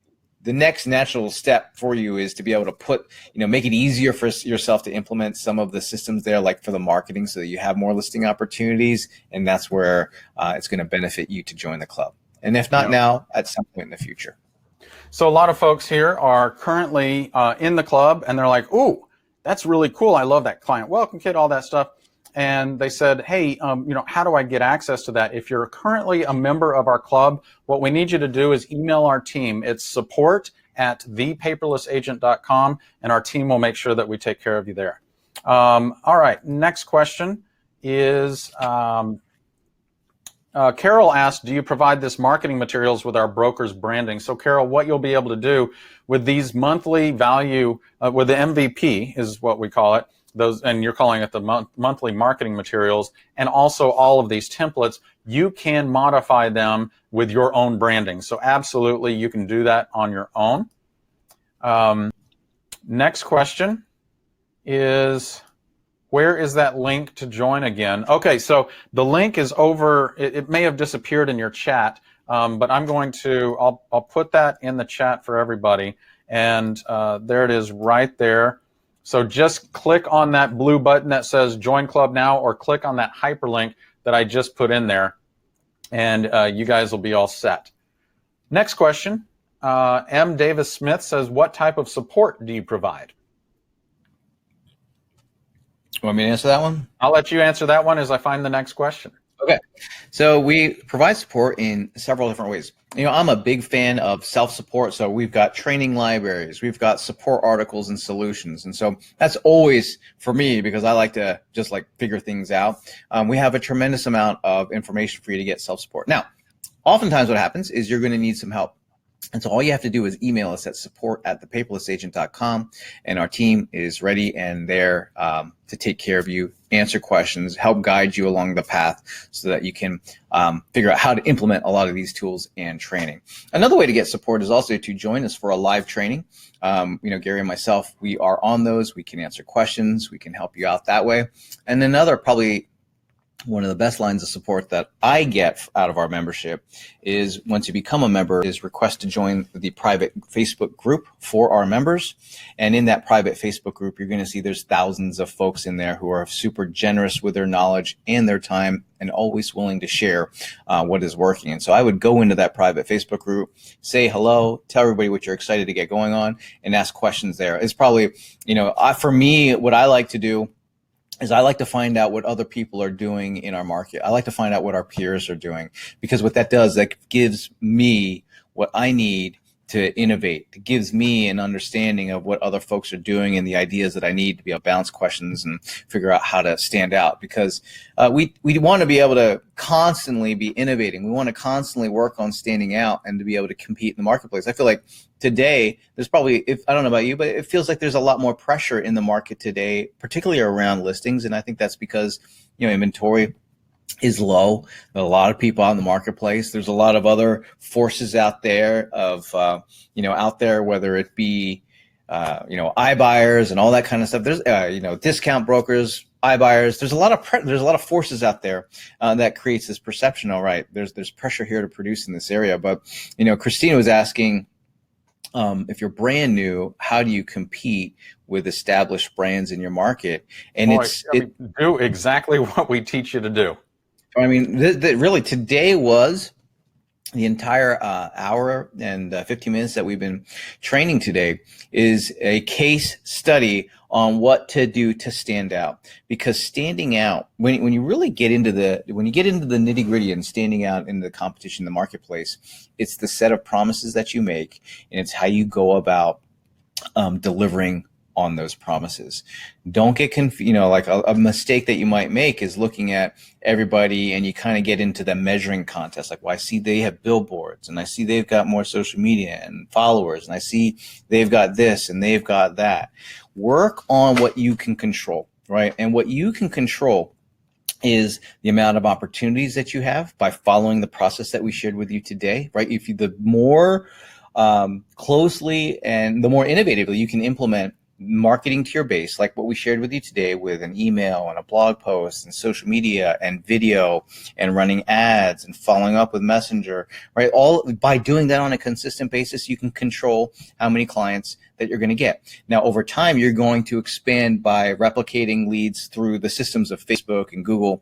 [SPEAKER 2] the next natural step for you is to be able to put, make it easier for yourself to implement some of the systems there, like for the marketing, so that you have more listing opportunities. And that's where it's going to benefit you to join the club. And if not now, at some point in the future.
[SPEAKER 1] So a lot of folks here are currently in the club and they're like, ooh, that's really cool. I love that client welcome kit, all that stuff. And they said, hey, how do I get access to that? If you're currently a member of our club, what we need you to do is email our team. It's support@thepaperlessagent.com, and our team will make sure that we take care of you there. All right, next question is, Carol asked, do you provide this marketing materials with our broker's branding? So Carol, what you'll be able to do with these monthly value, with the MVP is what we call it, those, and you're calling it the monthly marketing materials, and also all of these templates, you can modify them with your own branding. So absolutely, you can do that on your own. Next question is, where is that link to join again? Okay, so the link is over, it may have disappeared in your chat, but I'm going to, I'll put that in the chat for everybody, and there it is right there. So just click on that blue button that says Join Club Now, or click on that hyperlink that I just put in there, and you guys will be all set. Next question, M. Davis Smith says, what type of support do you provide?
[SPEAKER 2] You want me to answer that one?
[SPEAKER 1] I'll let you answer that one as I find the next question.
[SPEAKER 2] Okay. So we provide support in several different ways. I'm a big fan of self-support. So we've got training libraries, we've got support articles and solutions. And so that's always for me, because I like to just figure things out. We have a tremendous amount of information for you to get self-support. Now, oftentimes what happens is you're going to need some help. And so all you have to do is email us at support@thepaperlessagent.com, and our team is ready and there to take care of you, answer questions, help guide you along the path so that you can figure out how to implement a lot of these tools and training. Another way to get support is also to join us for a live training. Gary and myself, we are on those. We can answer questions. We can help you out that way. And another probably one of the best lines of support that I get out of our membership is, once you become a member, is request to join the private Facebook group for our members. And in that private Facebook group, you're going to see there's thousands of folks in there who are super generous with their knowledge and their time, and always willing to share what is working. And so I would go into that private Facebook group, say hello, tell everybody what you're excited to get going on, and ask questions there. It's probably, for me, what I like to do is I like to find out what other people are doing in our market. I like to find out what our peers are doing, because what that does, that gives me what I need to innovate. It gives me an understanding of what other folks are doing and the ideas that I need to be able to bounce questions and figure out how to stand out, because we want to be able to constantly be innovating. We want to constantly work on standing out and to be able to compete in the marketplace. I feel like today there's probably, I don't know about you, but it feels like there's a lot more pressure in the market today, particularly around listings. And I think that's because, inventory is low. There are a lot of people out in the marketplace. There's a lot of other forces out there out there, whether it be, iBuyers and all that kind of stuff. There's, discount brokers, iBuyers. There's a lot of forces out there that creates this perception. All right, there's pressure here to produce in this area. But, Christina was asking, if you're brand new, how do you compete with established brands in your market? And
[SPEAKER 1] Boy, I mean, do exactly what we teach you to do.
[SPEAKER 2] I mean, really today was the entire hour and 15 minutes that we've been training today is a case study on what to do to stand out. Because standing out, when you really get into the nitty gritty and standing out in the competition in the marketplace, it's the set of promises that you make, and it's how you go about delivering on those promises. Don't get confused. Like a mistake that you might make is looking at everybody and you kind of get into the measuring contest. Like, well, I see they have billboards and I see they've got more social media and followers and I see they've got this and they've got that. Work on what you can control, right? And what you can control is the amount of opportunities that you have by following the process that we shared with you today, right? The more closely and the more innovatively you can implement marketing to your base, like what we shared with you today with an email and a blog post and social media and video and running ads and following up with Messenger, right? All by doing that on a consistent basis, you can control how many clients that you're going to get. Now, over time, you're going to expand by replicating leads through the systems of Facebook and Google.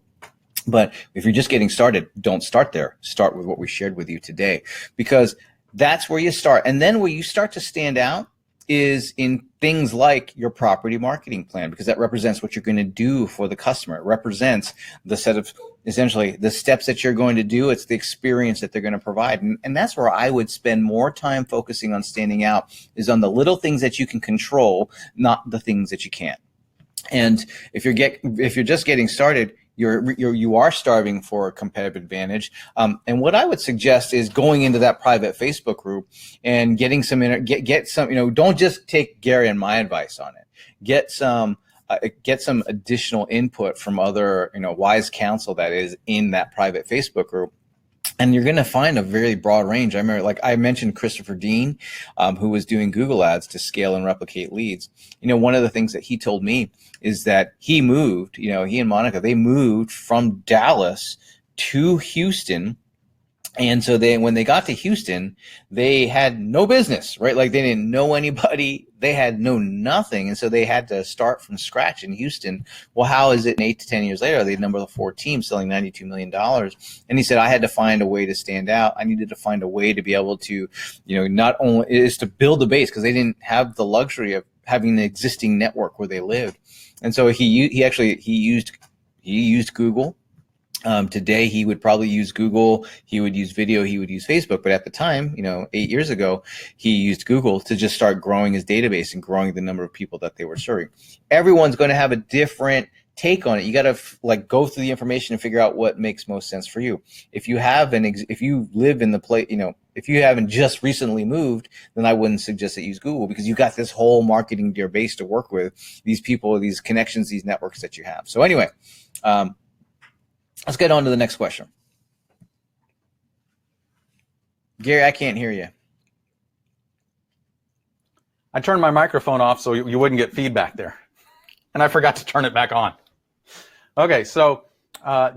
[SPEAKER 2] But if you're just getting started, don't start there. Start with what we shared with you today, because that's where you start. And then where you start to stand out is in things like your property marketing plan, because that represents what you're going to do for the customer. It represents the set of essentially the steps that you're going to do. It's the experience that they're going to provide. And that's where I would spend more time focusing on standing out, is on the little things that you can control, not the things that you can't. And if you're just getting started, you are starving for a competitive advantage. And what I would suggest is going into that private Facebook group and getting some, don't just take Gary and my advice on it. Get some additional input from other, wise counsel that is in that private Facebook group. And you're going to find a very broad range. I remember, like I mentioned, Christopher Dean, who was doing Google ads to scale and replicate leads. One of the things that he told me is that he moved, he and Monica, they moved from Dallas to Houston. And so when they got to Houston, they had no business, right? Like they didn't know anybody. They had nothing. And so they had to start from scratch in Houston. Well, how is it 8 to 10 years later, they number 4 teams selling $92 million? And he said, I had to find a way to stand out. I needed to find a way to be able to, not only is to build a base, because they didn't have the luxury of having the existing network where they lived. And so he used Google. Today, he would probably use Google, he would use video, he would use Facebook. But at the time, 8 years ago, he used Google to just start growing his database and growing the number of people that they were serving. Everyone's going to have a different take on it. You got to go through the information and figure out what makes most sense for you. If you live in the place, if you haven't just recently moved, then I wouldn't suggest that you use Google, because you got this whole marketing your base to work with, these people, these connections, these networks that you have. So anyway, let's get on to the next question. Gary, I can't hear you.
[SPEAKER 1] I turned my microphone off so you wouldn't get feedback there. And I forgot to turn it back on. Okay, so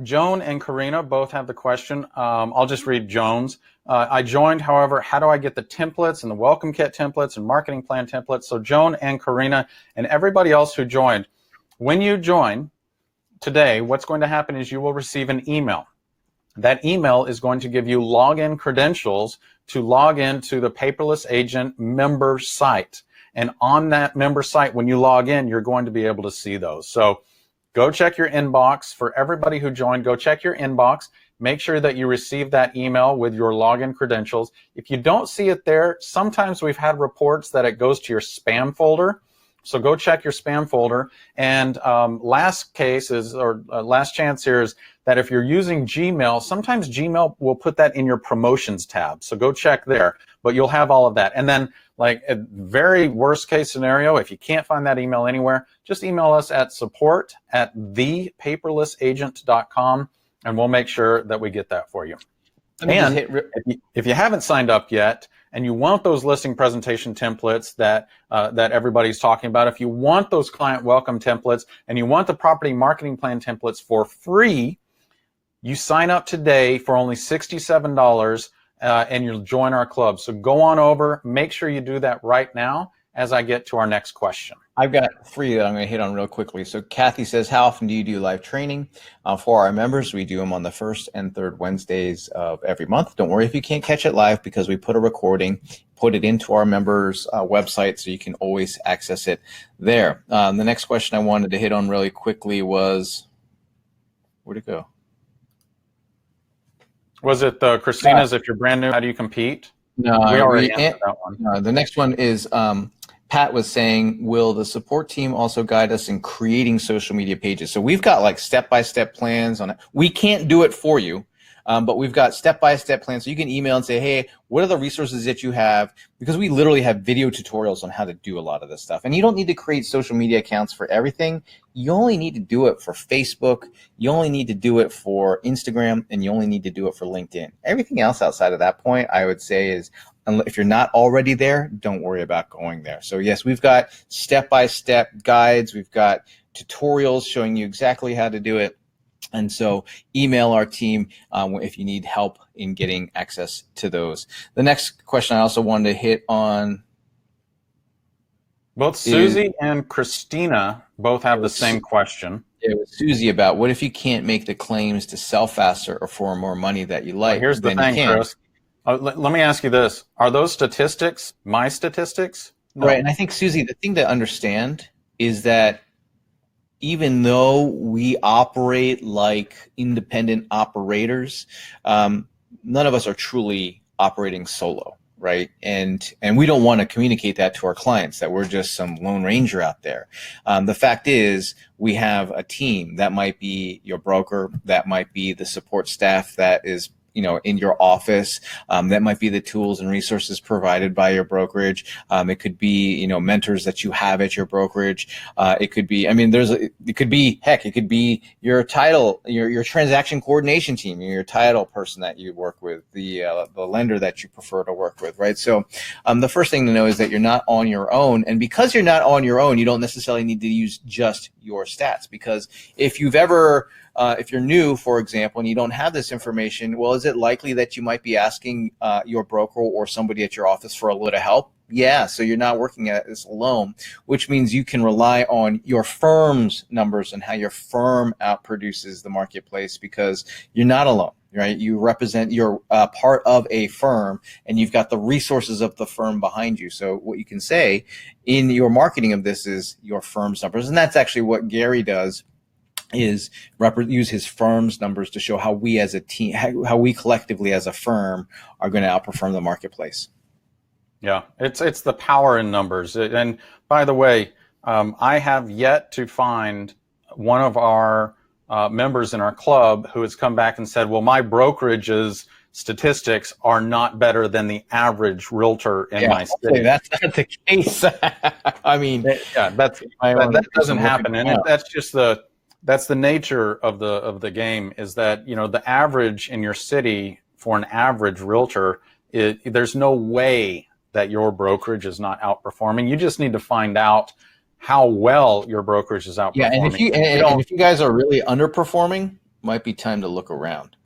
[SPEAKER 1] Joan and Karina both have the question. I'll just read Joan's. I joined, however, how do I get the templates and the welcome kit templates and marketing plan templates? So Joan and Karina and everybody else who joined, when you join today, what's going to happen is you will receive an email. That email is going to give you login credentials to log into the Paperless Agent member site. And on that member site, when you log in, you're going to be able to see those. So go check your inbox. For everybody who joined, go check your inbox. Make sure that you receive that email with your login credentials. If you don't see it there, sometimes we've had reports that it goes to your spam folder. So go check your spam folder. And last chance here is that if you're using Gmail, sometimes Gmail will put that in your promotions tab. So go check there, but you'll have all of that. And then, like a very worst case scenario, if you can't find that email anywhere, just email us at support@thepaperlessagent.com, and we'll make sure that we get that for you. And if you haven't signed up yet, and you want those listing presentation templates that everybody's talking about, if you want those client welcome templates, and you want the property marketing plan templates for free, you sign up today for only $67. and you'll join our club. So go on over, make sure you do that right now as I get to our next question.
[SPEAKER 2] I've got 3 that I'm going to hit on real quickly. So Kathy says, how often do you do live training? For our members, we do them on the first and third Wednesdays of every month. Don't worry if you can't catch it live, because we put a recording, put it into our members' website, so you can always access it there. The next question I wanted to hit on really quickly was, where'd it go?
[SPEAKER 1] Was it Christina's, if you're brand new, how do you compete?
[SPEAKER 2] No,
[SPEAKER 1] we already answered that one.
[SPEAKER 2] The next one is Pat was saying, will the support team also guide us in creating social media pages? So we've got like step-by-step plans on it. We can't do it for you, but we've got step-by-step plans. So you can email and say, hey, what are the resources that you have? Because we literally have video tutorials on how to do a lot of this stuff. And you don't need to create social media accounts for everything. You only need to do it for Facebook. You only need to do it for Instagram, and you only need to do it for LinkedIn. Everything else outside of that point, I would say, is if you're not already there, don't worry about going there. So yes, we've got step-by-step guides. We've got tutorials showing you exactly how to do it. And so email our team if you need help in getting access to those. The next question I also wanted to hit on.
[SPEAKER 1] Both Susie and Christina both have the same question.
[SPEAKER 2] It was Susie about, what if you can't make the claims to sell faster or for more money that you like?
[SPEAKER 1] Well, here's the thing, Chris. Let me ask you this. Are those statistics my statistics? No.
[SPEAKER 2] Right. And I think, Susie, the thing to understand is that even though we operate like independent operators, none of us are truly operating solo, right? And we don't want to communicate that to our clients, that we're just some lone ranger out there. The fact is, we have a team. That might be your broker, that might be the support staff that is in your office. That might be the tools and resources provided by your brokerage. It could be, mentors that you have at your brokerage. It could be, it could be your title, your transaction coordination team, your title person that you work with, the lender that you prefer to work with, right? So the first thing to know is that you're not on your own. And because you're not on your own, you don't necessarily need to use just your stats, because if you're new, for example, and you don't have this information, well, is it likely that you might be asking your broker or somebody at your office for a little help? Yeah, so you're not working at this alone, which means you can rely on your firm's numbers and how your firm outproduces the marketplace, because you're not alone, right? You're part of a firm, and you've got the resources of the firm behind you. So what you can say in your marketing of this is your firm's numbers, and that's actually what Gary does, is use his firm's numbers to show how we as a team, how we collectively as a firm are going to outperform the marketplace.
[SPEAKER 1] Yeah, it's the power in numbers. And by the way, I have yet to find one of our members in our club who has come back and said, well, my brokerage's statistics are not better than the average realtor in my city.
[SPEAKER 2] That's not the case. I mean,
[SPEAKER 1] that doesn't happen. And that's the nature of the game, is that, the average in your city for an average realtor, there's no way that your brokerage is not outperforming. You just need to find out how well your brokerage is outperforming.
[SPEAKER 2] Yeah, and if you guys are really underperforming, might be time to look around.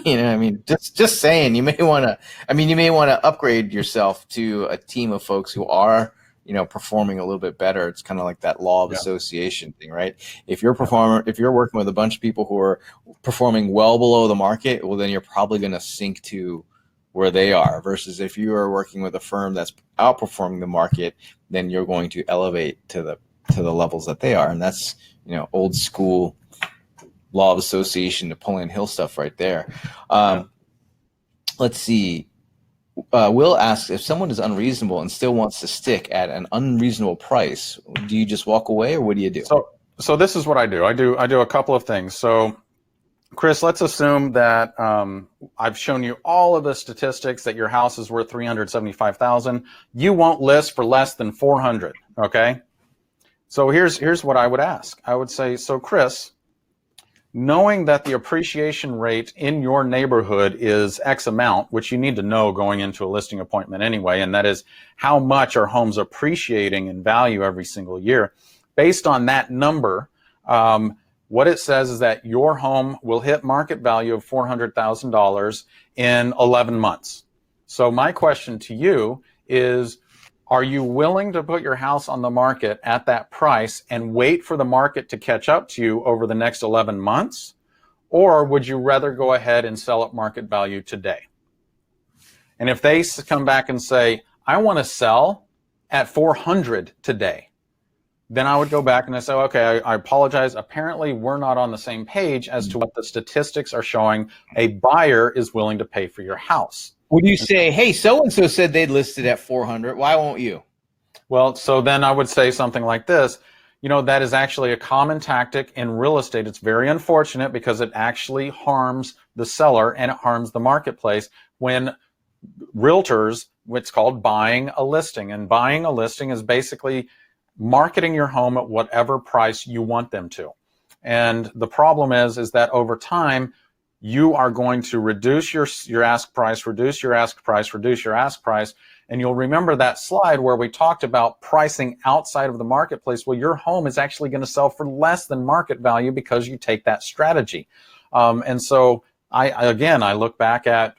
[SPEAKER 2] Just saying, you may want to upgrade yourself to a team of folks who are performing a little bit better. It's kind of like that law of association thing, right? If you're working with a bunch of people who are performing well below the market, well, then you're probably going to sink to where they are, versus if you are working with a firm that's outperforming the market, then you're going to elevate to the levels that they are. And that's, old school law of association, Napoleon Hill stuff right there. Let's see. Will asks, if someone is unreasonable and still wants to stick at an unreasonable price, do you just walk away, or what do you do?
[SPEAKER 1] So this is what I do. I do a couple of things. So, Chris, let's assume that I've shown you all of the statistics that your house is worth $375,000. You won't list for less than $400,000. Okay. So here's what I would ask. I would say, so Chris, knowing that the appreciation rate in your neighborhood is X amount, which you need to know going into a listing appointment anyway, and that is how much are homes appreciating in value every single year. Based on that number, what it says is that your home will hit market value of $400,000 in 11 months. So my question to you is, are you willing to put your house on the market at that price and wait for the market to catch up to you over the next 11 months? Or would you rather go ahead and sell at market value today? And if they come back and say, I want to sell at 400 today, then I would go back and I say, okay, I apologize. Apparently, we're not on the same page as to what the statistics are showing a buyer is willing to pay for your house.
[SPEAKER 2] Would you say, hey, so-and-so said they'd listed at 400. Why won't you?
[SPEAKER 1] Well, so then I would say something like this. That is actually a common tactic in real estate. It's very unfortunate because it actually harms the seller and it harms the marketplace when realtors, what's called buying a listing. And buying a listing is basically marketing your home at whatever price you want them to. And the problem is that over time, you are going to reduce your ask price, reduce your ask price, reduce your ask price. And you'll remember that slide where we talked about pricing outside of the marketplace. Well, your home is actually going to sell for less than market value because you take that strategy. And so I look back at,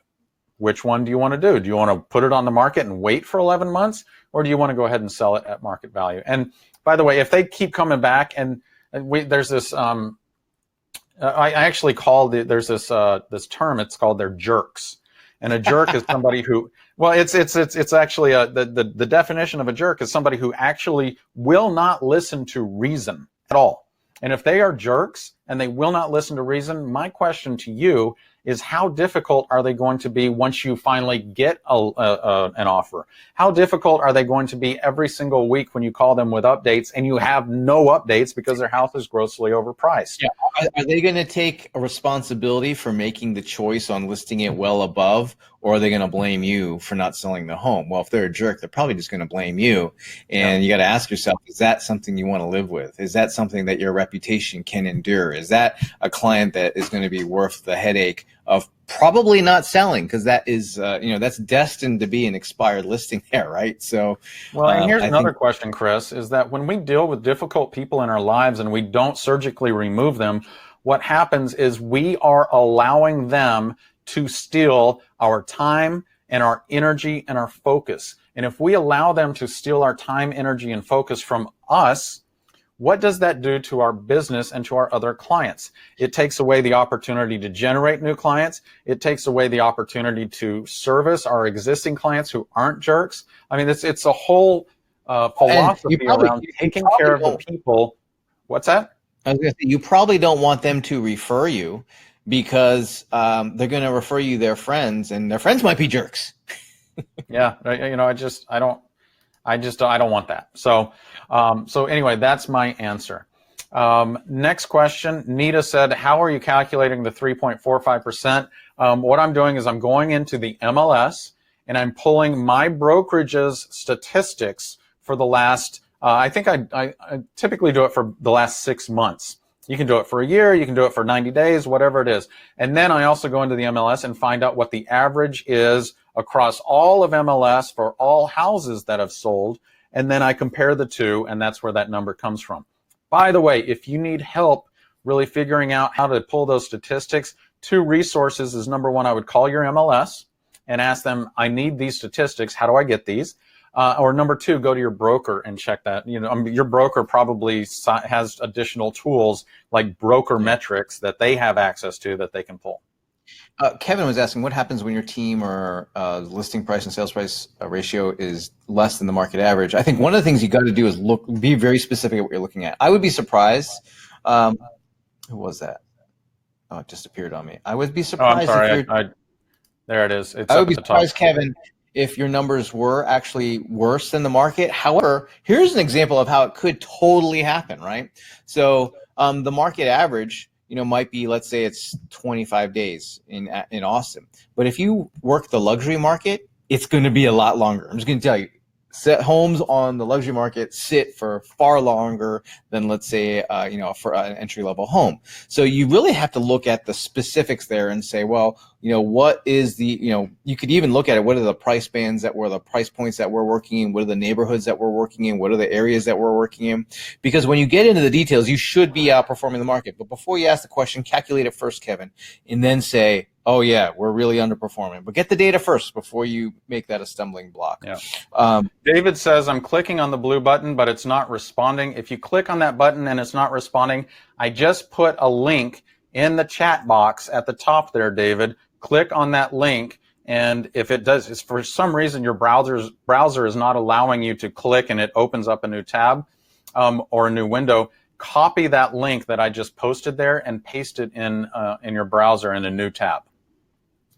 [SPEAKER 1] which one do you want to do? Do you want to put it on the market and wait for 11 months? Or do you want to go ahead and sell it at market value? And by the way, if they keep coming back there's this, I actually called it, there's this term, it's called they're jerks. And a jerk is somebody who, well, it's actually the definition of a jerk is somebody who actually will not listen to reason at all. And if they are jerks and they will not listen to reason, my question to you is how difficult are they going to be once you finally get an offer? How difficult are they going to be every single week when you call them with updates and you have no updates because their house is grossly overpriced?
[SPEAKER 2] Yeah. Are they going to take a responsibility for making the choice on listing it well above, or are they going to blame you for not selling the home? Well, if they're a jerk, they're probably just going to blame you. And you got to ask yourself, is that something you want to live with? Is that something that your reputation can endure? Is that a client that is going to be worth the headache of probably not selling? Because that is, that's destined to be an expired listing there, right? So,
[SPEAKER 1] well, and here's another question, Chris, is that when we deal with difficult people in our lives and we don't surgically remove them, what happens is we are allowing them to steal our time and our energy and our focus. And if we allow them to steal our time, energy, and focus from us, what does that do to our business and to our other clients? It takes away the opportunity to generate new clients. It takes away the opportunity to service our existing clients who aren't jerks. I mean, it's a whole philosophy around taking care of the people. What's that?
[SPEAKER 2] I was going to say, you probably don't want them to refer you because they're going to refer you their friends, and their friends might be jerks.
[SPEAKER 1] Yeah, I don't want that. So anyway, that's my answer. Next question. Nita said, how are you calculating the 3.45%? What I'm doing is I'm going into the MLS and I'm pulling my brokerage's statistics for the last, I think I typically do it for the last 6 months. You can do it for a year, you can do it for 90 days, whatever it is. And then I also go into the MLS and find out what the average is across all of MLS for all houses that have sold. And then I compare the two, and that's where that number comes from. By the way, if you need help really figuring out how to pull those statistics, 2 resources is, number one, I would call your MLS and ask them, I need these statistics. How do I get these? Or number 2, go to your broker and check that. Your broker probably has additional tools like broker metrics that they have access to that they can pull.
[SPEAKER 2] Kevin was asking, what happens when your team or listing price and sales price ratio is less than the market average? I think one of the things you got to do is be very specific at what you're looking at. I would be surprised. Who was that? Oh, it just appeared on me. I would be surprised.
[SPEAKER 1] Oh, I'm sorry. There it is.
[SPEAKER 2] I would be surprised, Kevin, if your numbers were actually worse than the market. However, here's an example of how it could totally happen, right? So the market average, might be, let's say it's 25 days in Austin. But if you work the luxury market, it's going to be a lot longer. I'm just going to tell you, homes on the luxury market sit for far longer than, let's say, for an entry-level home. So you really have to look at the specifics there and say, well, what is you could even look at it. What are the price bands the price points that we're working in? What are the neighborhoods that we're working in? What are the areas that we're working in? Because when you get into the details, you should be outperforming the market. But before you ask the question, calculate it first, Kevin, and then say, oh yeah, we're really underperforming. But get the data first before you make that a stumbling block.
[SPEAKER 1] Yeah. David says, I'm clicking on the blue button, but it's not responding. If you click on that button and it's not responding, I just put a link in the chat box at the top there, David. Click on that link, and if it does, if for some reason your browser is not allowing you to click and it opens up a new tab or a new window, copy that link that I just posted there and paste it in your browser in a new tab.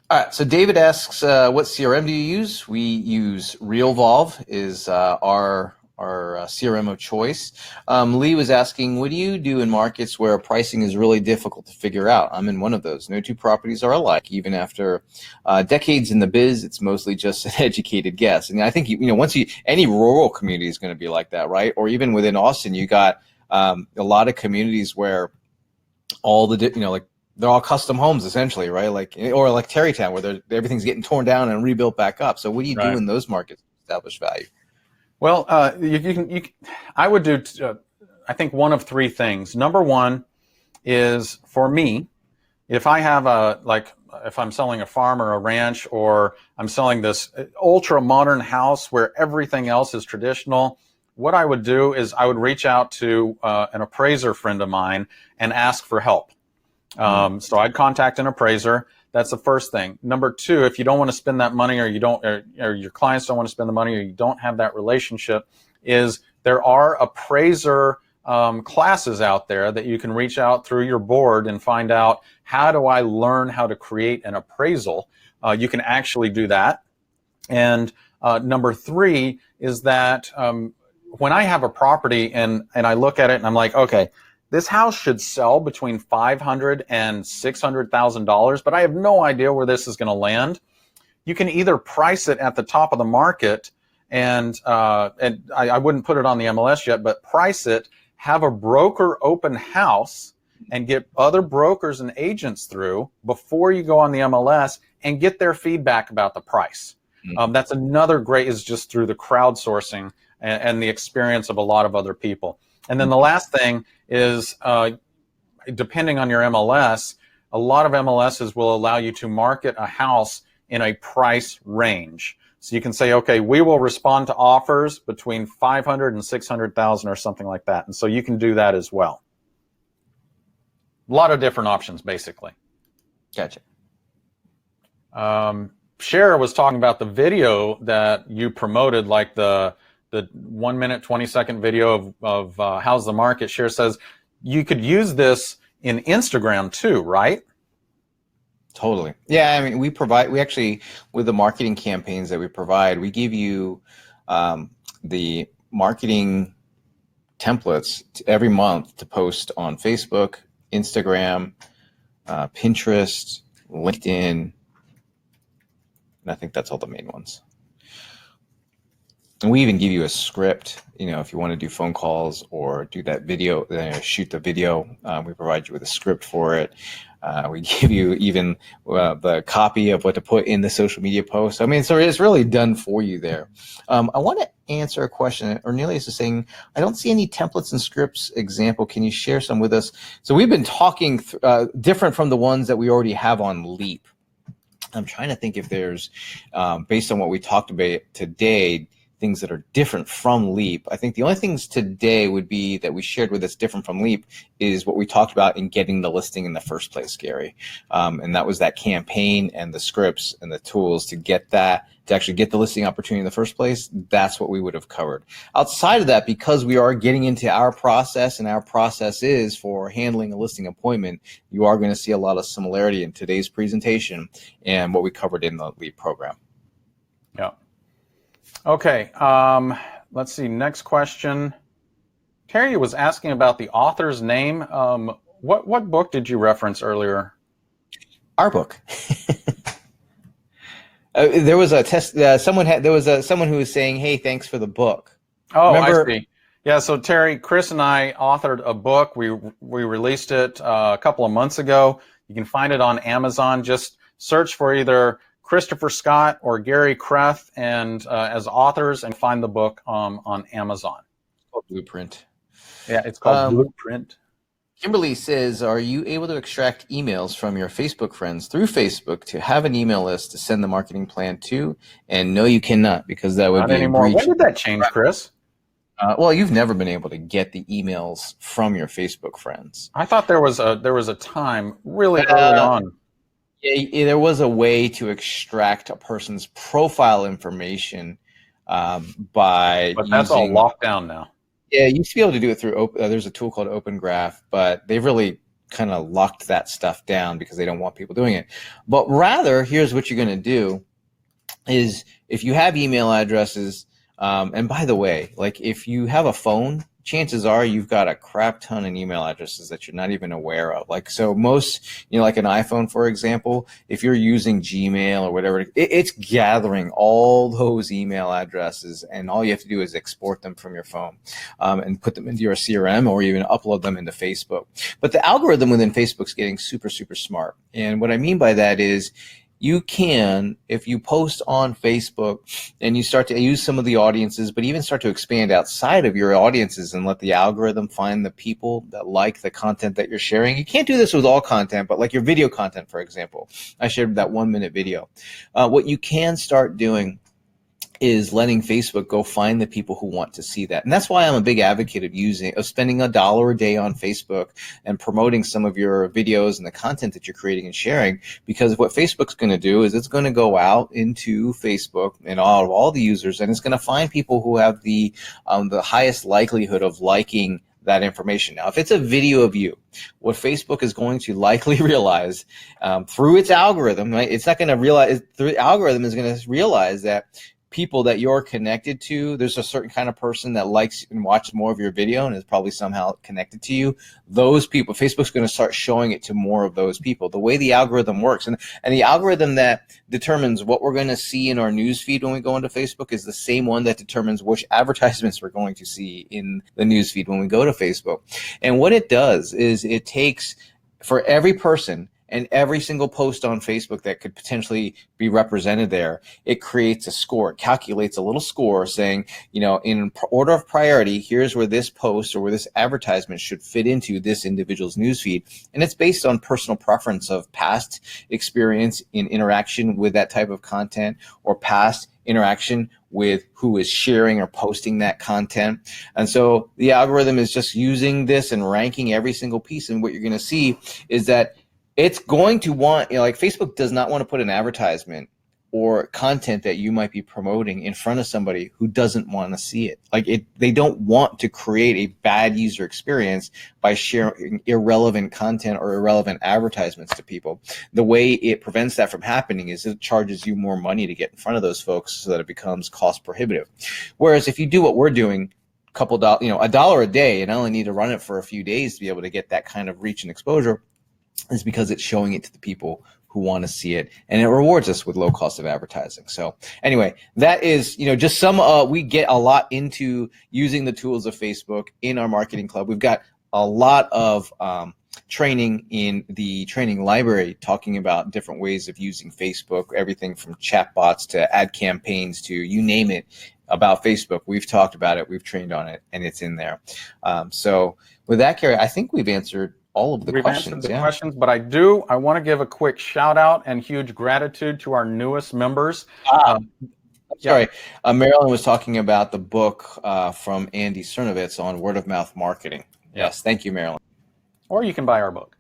[SPEAKER 2] All right, so David asks, what CRM do you use? We use RealVolve is our CRM of choice. Lee was asking, what do you do in markets where pricing is really difficult to figure out? I'm in one of those. No two properties are alike. Even after decades in the biz, it's mostly just an educated guess. And I think any rural community is going to be like that, right? Or even within Austin, you got a lot of communities where all the they're all custom homes essentially, right? Or like Terrytown, where everything's getting torn down and rebuilt back up. So what do you do in those markets to establish value? Well,
[SPEAKER 1] I would do, I think, one of three things. Number one is, for me, if I have if I'm selling a farm or a ranch, or I'm selling this ultra modern house where everything else is traditional, what I would do is I would reach out to an appraiser friend of mine and ask for help. So I'd contact an appraiser. That's the first thing. Number two, if you don't want to spend that money, or your clients don't want to spend the money, or you don't have that relationship, is there are appraiser classes out there that you can reach out through your board and find out, how do I learn how to create an appraisal? You can actually do that. And number three is that when I have a property and I look at it and I'm like, okay, this house should sell between $500,000 and $600,000, but I have no idea where this is going to land. You can either price it at the top of the market, and I wouldn't put it on the MLS yet, but price it, have a broker open house, and get other brokers and agents through before you go on the MLS and get their feedback about the price. That's another great, is just through the crowdsourcing and the experience of a lot of other people. And then the last thing is, depending on your MLS, a lot of MLSs will allow you to market a house in a price range. So you can say, okay, we will respond to offers between 500 and 600,000 or something like that. And so you can do that as well. A lot of different options, basically.
[SPEAKER 2] Gotcha.
[SPEAKER 1] Cher was talking about the video that you promoted, like the 1 minute, 20-second video of how's the market. Cher says you could use this in Instagram too, right?
[SPEAKER 2] Totally. Yeah, I mean, we actually, with the marketing campaigns that we provide, we give you the marketing templates every month to post on Facebook, Instagram, Pinterest, LinkedIn, and I think that's all the main ones. And we even give you a script, if you want to do phone calls or do that video, shoot the video, we provide you with a script for it. We give you even the copy of what to put in the social media post. I mean, so it's really done for you there. I want to answer a question. Cornelius is saying, I don't see any templates and scripts example. Can you share some with us? So we've been talking different from the ones that we already have on Leap. I'm trying to think if there's, based on what we talked about today, things that are different from Leap. I think the only things today would be that we shared with us different from Leap is what we talked about in getting the listing in the first place, Gary. And that was that campaign and the scripts and the tools to get that, to actually get the listing opportunity in the first place. That's what we would have covered. Outside of that, because we are getting into our process, and our process is for handling a listing appointment, you are going to see a lot of similarity in today's presentation and what we covered in the Leap program.
[SPEAKER 1] Yeah. Okay, let's see, next question. Terry was asking about the author's name. What book did you reference earlier?
[SPEAKER 2] Our book. There was a test. Someone who was saying, "Hey, thanks for the book."
[SPEAKER 1] Oh, I
[SPEAKER 2] Remember?
[SPEAKER 1] see. Yeah, so Terry, Chris, and I authored a book. We released it a couple of months ago. You can find it on Amazon. Just search for either Christopher Scott or Gary Kreth and as authors, and find the book on Amazon.
[SPEAKER 2] Blueprint.
[SPEAKER 1] Yeah, it's called Blueprint.
[SPEAKER 2] Kimberly says, "Are you able to extract emails from your Facebook friends through Facebook to have an email list to send the marketing plan to?" And no, you cannot, because that would
[SPEAKER 1] Not
[SPEAKER 2] be a
[SPEAKER 1] anymore.
[SPEAKER 2] breach.
[SPEAKER 1] When did that change, Chris?
[SPEAKER 2] Well, you've never been able to get the emails from your Facebook friends.
[SPEAKER 1] I thought there was a time really early
[SPEAKER 2] Uh,
[SPEAKER 1] on.
[SPEAKER 2] there was a way to extract a person's profile information by
[SPEAKER 1] But that's all
[SPEAKER 2] using.
[SPEAKER 1] locked down now.
[SPEAKER 2] Yeah, you used to be able to do it through. There's a tool called Open Graph, but they've really kind of locked that stuff down because they don't want people doing it. But rather, here's what you're going to do: is if you have email addresses, and by the way, like if you have a phone, chances are you've got a crap ton of email addresses that you're not even aware of. Like, so most, like an iPhone, for example, if you're using Gmail or whatever, it's gathering all those email addresses, and all you have to do is export them from your phone and put them into your CRM or even upload them into Facebook. But the algorithm within Facebook's getting super, super smart. And what I mean by that is, you can, if you post on Facebook and you start to use some of the audiences, but even start to expand outside of your audiences and let the algorithm find the people that like the content that you're sharing. You can't do this with all content, but like your video content, for example. I shared that 1-minute video. What you can start doing is letting Facebook go find the people who want to see that. And that's why I'm a big advocate of spending $1 a day on Facebook and promoting some of your videos and the content that you're creating and sharing. Because what Facebook's going to do is it's going to go out into Facebook and all the users, and it's going to find people who have the highest likelihood of liking that information. Now, if it's a video of you, what Facebook is going to likely realize through its algorithm, right? It's not going to realize, through the algorithm is going to realize that people that you're connected to, there's a certain kind of person that likes and watches more of your video and is probably somehow connected to you. Those people, Facebook's going to start showing it to more of those people. The way the algorithm works, and the algorithm that determines what we're going to see in our news feed when we go into Facebook is the same one that determines which advertisements we're going to see in the news feed when we go to Facebook. And what it does is it takes, for every person and every single post on Facebook that could potentially be represented there, it creates a score. It calculates a little score saying, in order of priority, here's where this post or where this advertisement should fit into this individual's newsfeed. And it's based on personal preference of past experience in interaction with that type of content, or past interaction with who is sharing or posting that content. And so the algorithm is just using this and ranking every single piece. And what you're going to see is that it's going to want, like Facebook does not want to put an advertisement or content that you might be promoting in front of somebody who doesn't want to see it. They don't want to create a bad user experience by sharing irrelevant content or irrelevant advertisements to people. The way it prevents that from happening is it charges you more money to get in front of those folks so that it becomes cost prohibitive. Whereas if you do what we're doing, $1 a day, and I only need to run it for a few days to be able to get that kind of reach and exposure, is because it's showing it to the people who want to see it, and it rewards us with low cost of advertising. So anyway, that is, just some, we get a lot into using the tools of Facebook in our marketing club. We've got a lot of training in the training library talking about different ways of using Facebook, everything from chatbots to ad campaigns to you name it about Facebook. We've talked about it, we've trained on it, and it's in there. So with that, Carrie, I think we've answered all of the questions.
[SPEAKER 1] We've answered the questions, but I want to give a quick shout out and huge gratitude to our newest members.
[SPEAKER 2] Sorry, Marilyn was talking about the book from Andy Cernovitz on word of mouth marketing. Yes, thank you, Marilyn.
[SPEAKER 1] Or you can buy our book.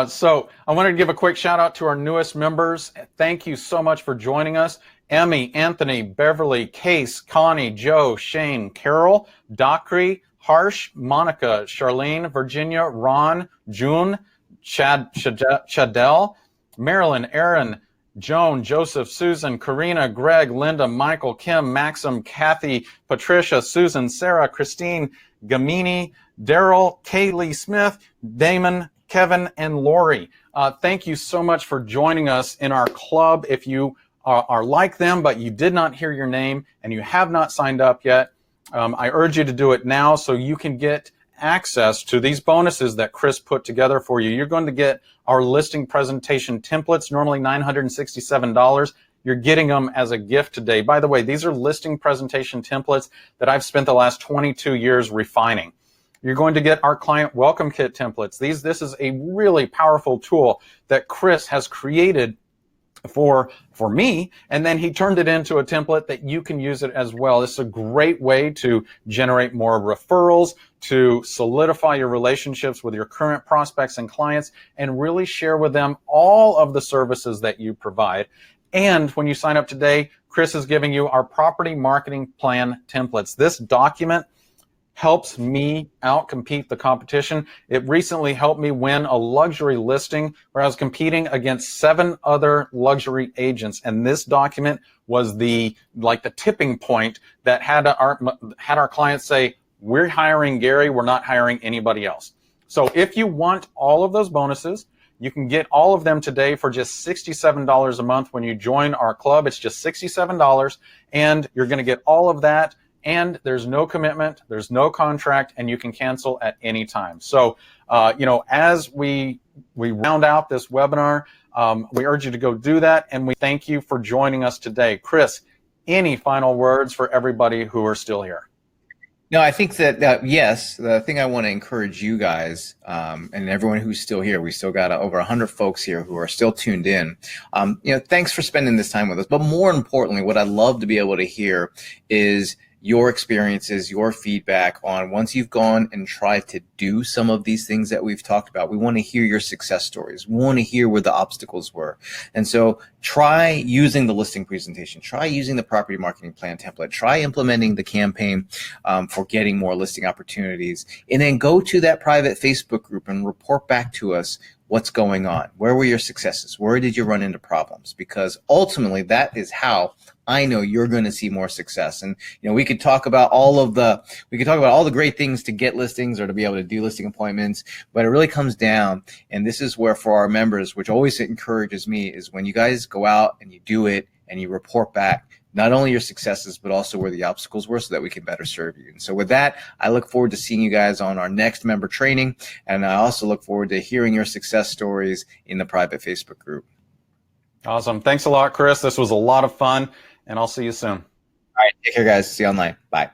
[SPEAKER 1] So I wanted to give a quick shout out to our newest members. Thank you so much for joining us. Emmy, Anthony, Beverly, Case, Connie, Joe, Shane, Carol, Dockery, Harsh, Monica, Charlene, Virginia, Ron, June, Chadell, Marilyn, Aaron, Joan, Joseph, Susan, Karina, Greg, Linda, Michael, Kim, Maxim, Kathy, Patricia, Susan, Sarah, Christine, Gamini, Daryl, Kaylee Smith, Damon, Kevin, and Lori. Thank you so much for joining us in our club. If you are like them, but you did not hear your name and you have not signed up yet, I urge you to do it now so you can get access to these bonuses that Chris put together for you. You're going to get our listing presentation templates, normally $967. You're getting them as a gift today. By the way, these are listing presentation templates that I've spent the last 22 years refining. You're going to get our client welcome kit templates. This is a really powerful tool that Chris has created for me, and then he turned it into a template that you can use it as well. It's a great way to generate more referrals, to solidify your relationships with your current prospects and clients, and really share with them all of the services that you provide. And when you sign up today, Chris is giving you our property marketing plan templates. This document helps me outcompete the competition. It recently helped me win a luxury listing where I was competing against 7 other luxury agents. And this document was the tipping point that had our clients say, we're hiring Gary, we're not hiring anybody else. So if you want all of those bonuses, you can get all of them today for just $67 a month when you join our club. It's just $67, and you're going to get all of that. And there's no commitment, there's no contract, and you can cancel at any time. So, as we round out this webinar, we urge you to go do that, and we thank you for joining us today. Chris, any final words for everybody who are still here?
[SPEAKER 2] No, I think that yes, the thing I want to encourage you guys and everyone who's still here, we still got over 100 folks here who are still tuned in. Thanks for spending this time with us. But more importantly, what I'd love to be able to hear is your experiences, your feedback on once you've gone and tried to do some of these things that we've talked about. We want to hear your success stories. We want to hear where the obstacles were. And so try using the listing presentation, try using the property marketing plan template, try implementing the campaign for getting more listing opportunities, and then go to that private Facebook group and report back to us what's going on. Where were your successes? Where did you run into problems? Because ultimately that is how I know you're going to see more success. And we could talk about all the great things to get listings or to be able to do listing appointments, but it really comes down, and this is where for our members, which always encourages me, is when you guys go out and you do it and you report back not only your successes, but also where the obstacles were so that we can better serve you. And so with that, I look forward to seeing you guys on our next member training. And I also look forward to hearing your success stories in the private Facebook group.
[SPEAKER 1] Awesome. Thanks a lot, Chris. This was a lot of fun, and I'll see you soon.
[SPEAKER 2] All right. Take care, guys. See you online. Bye.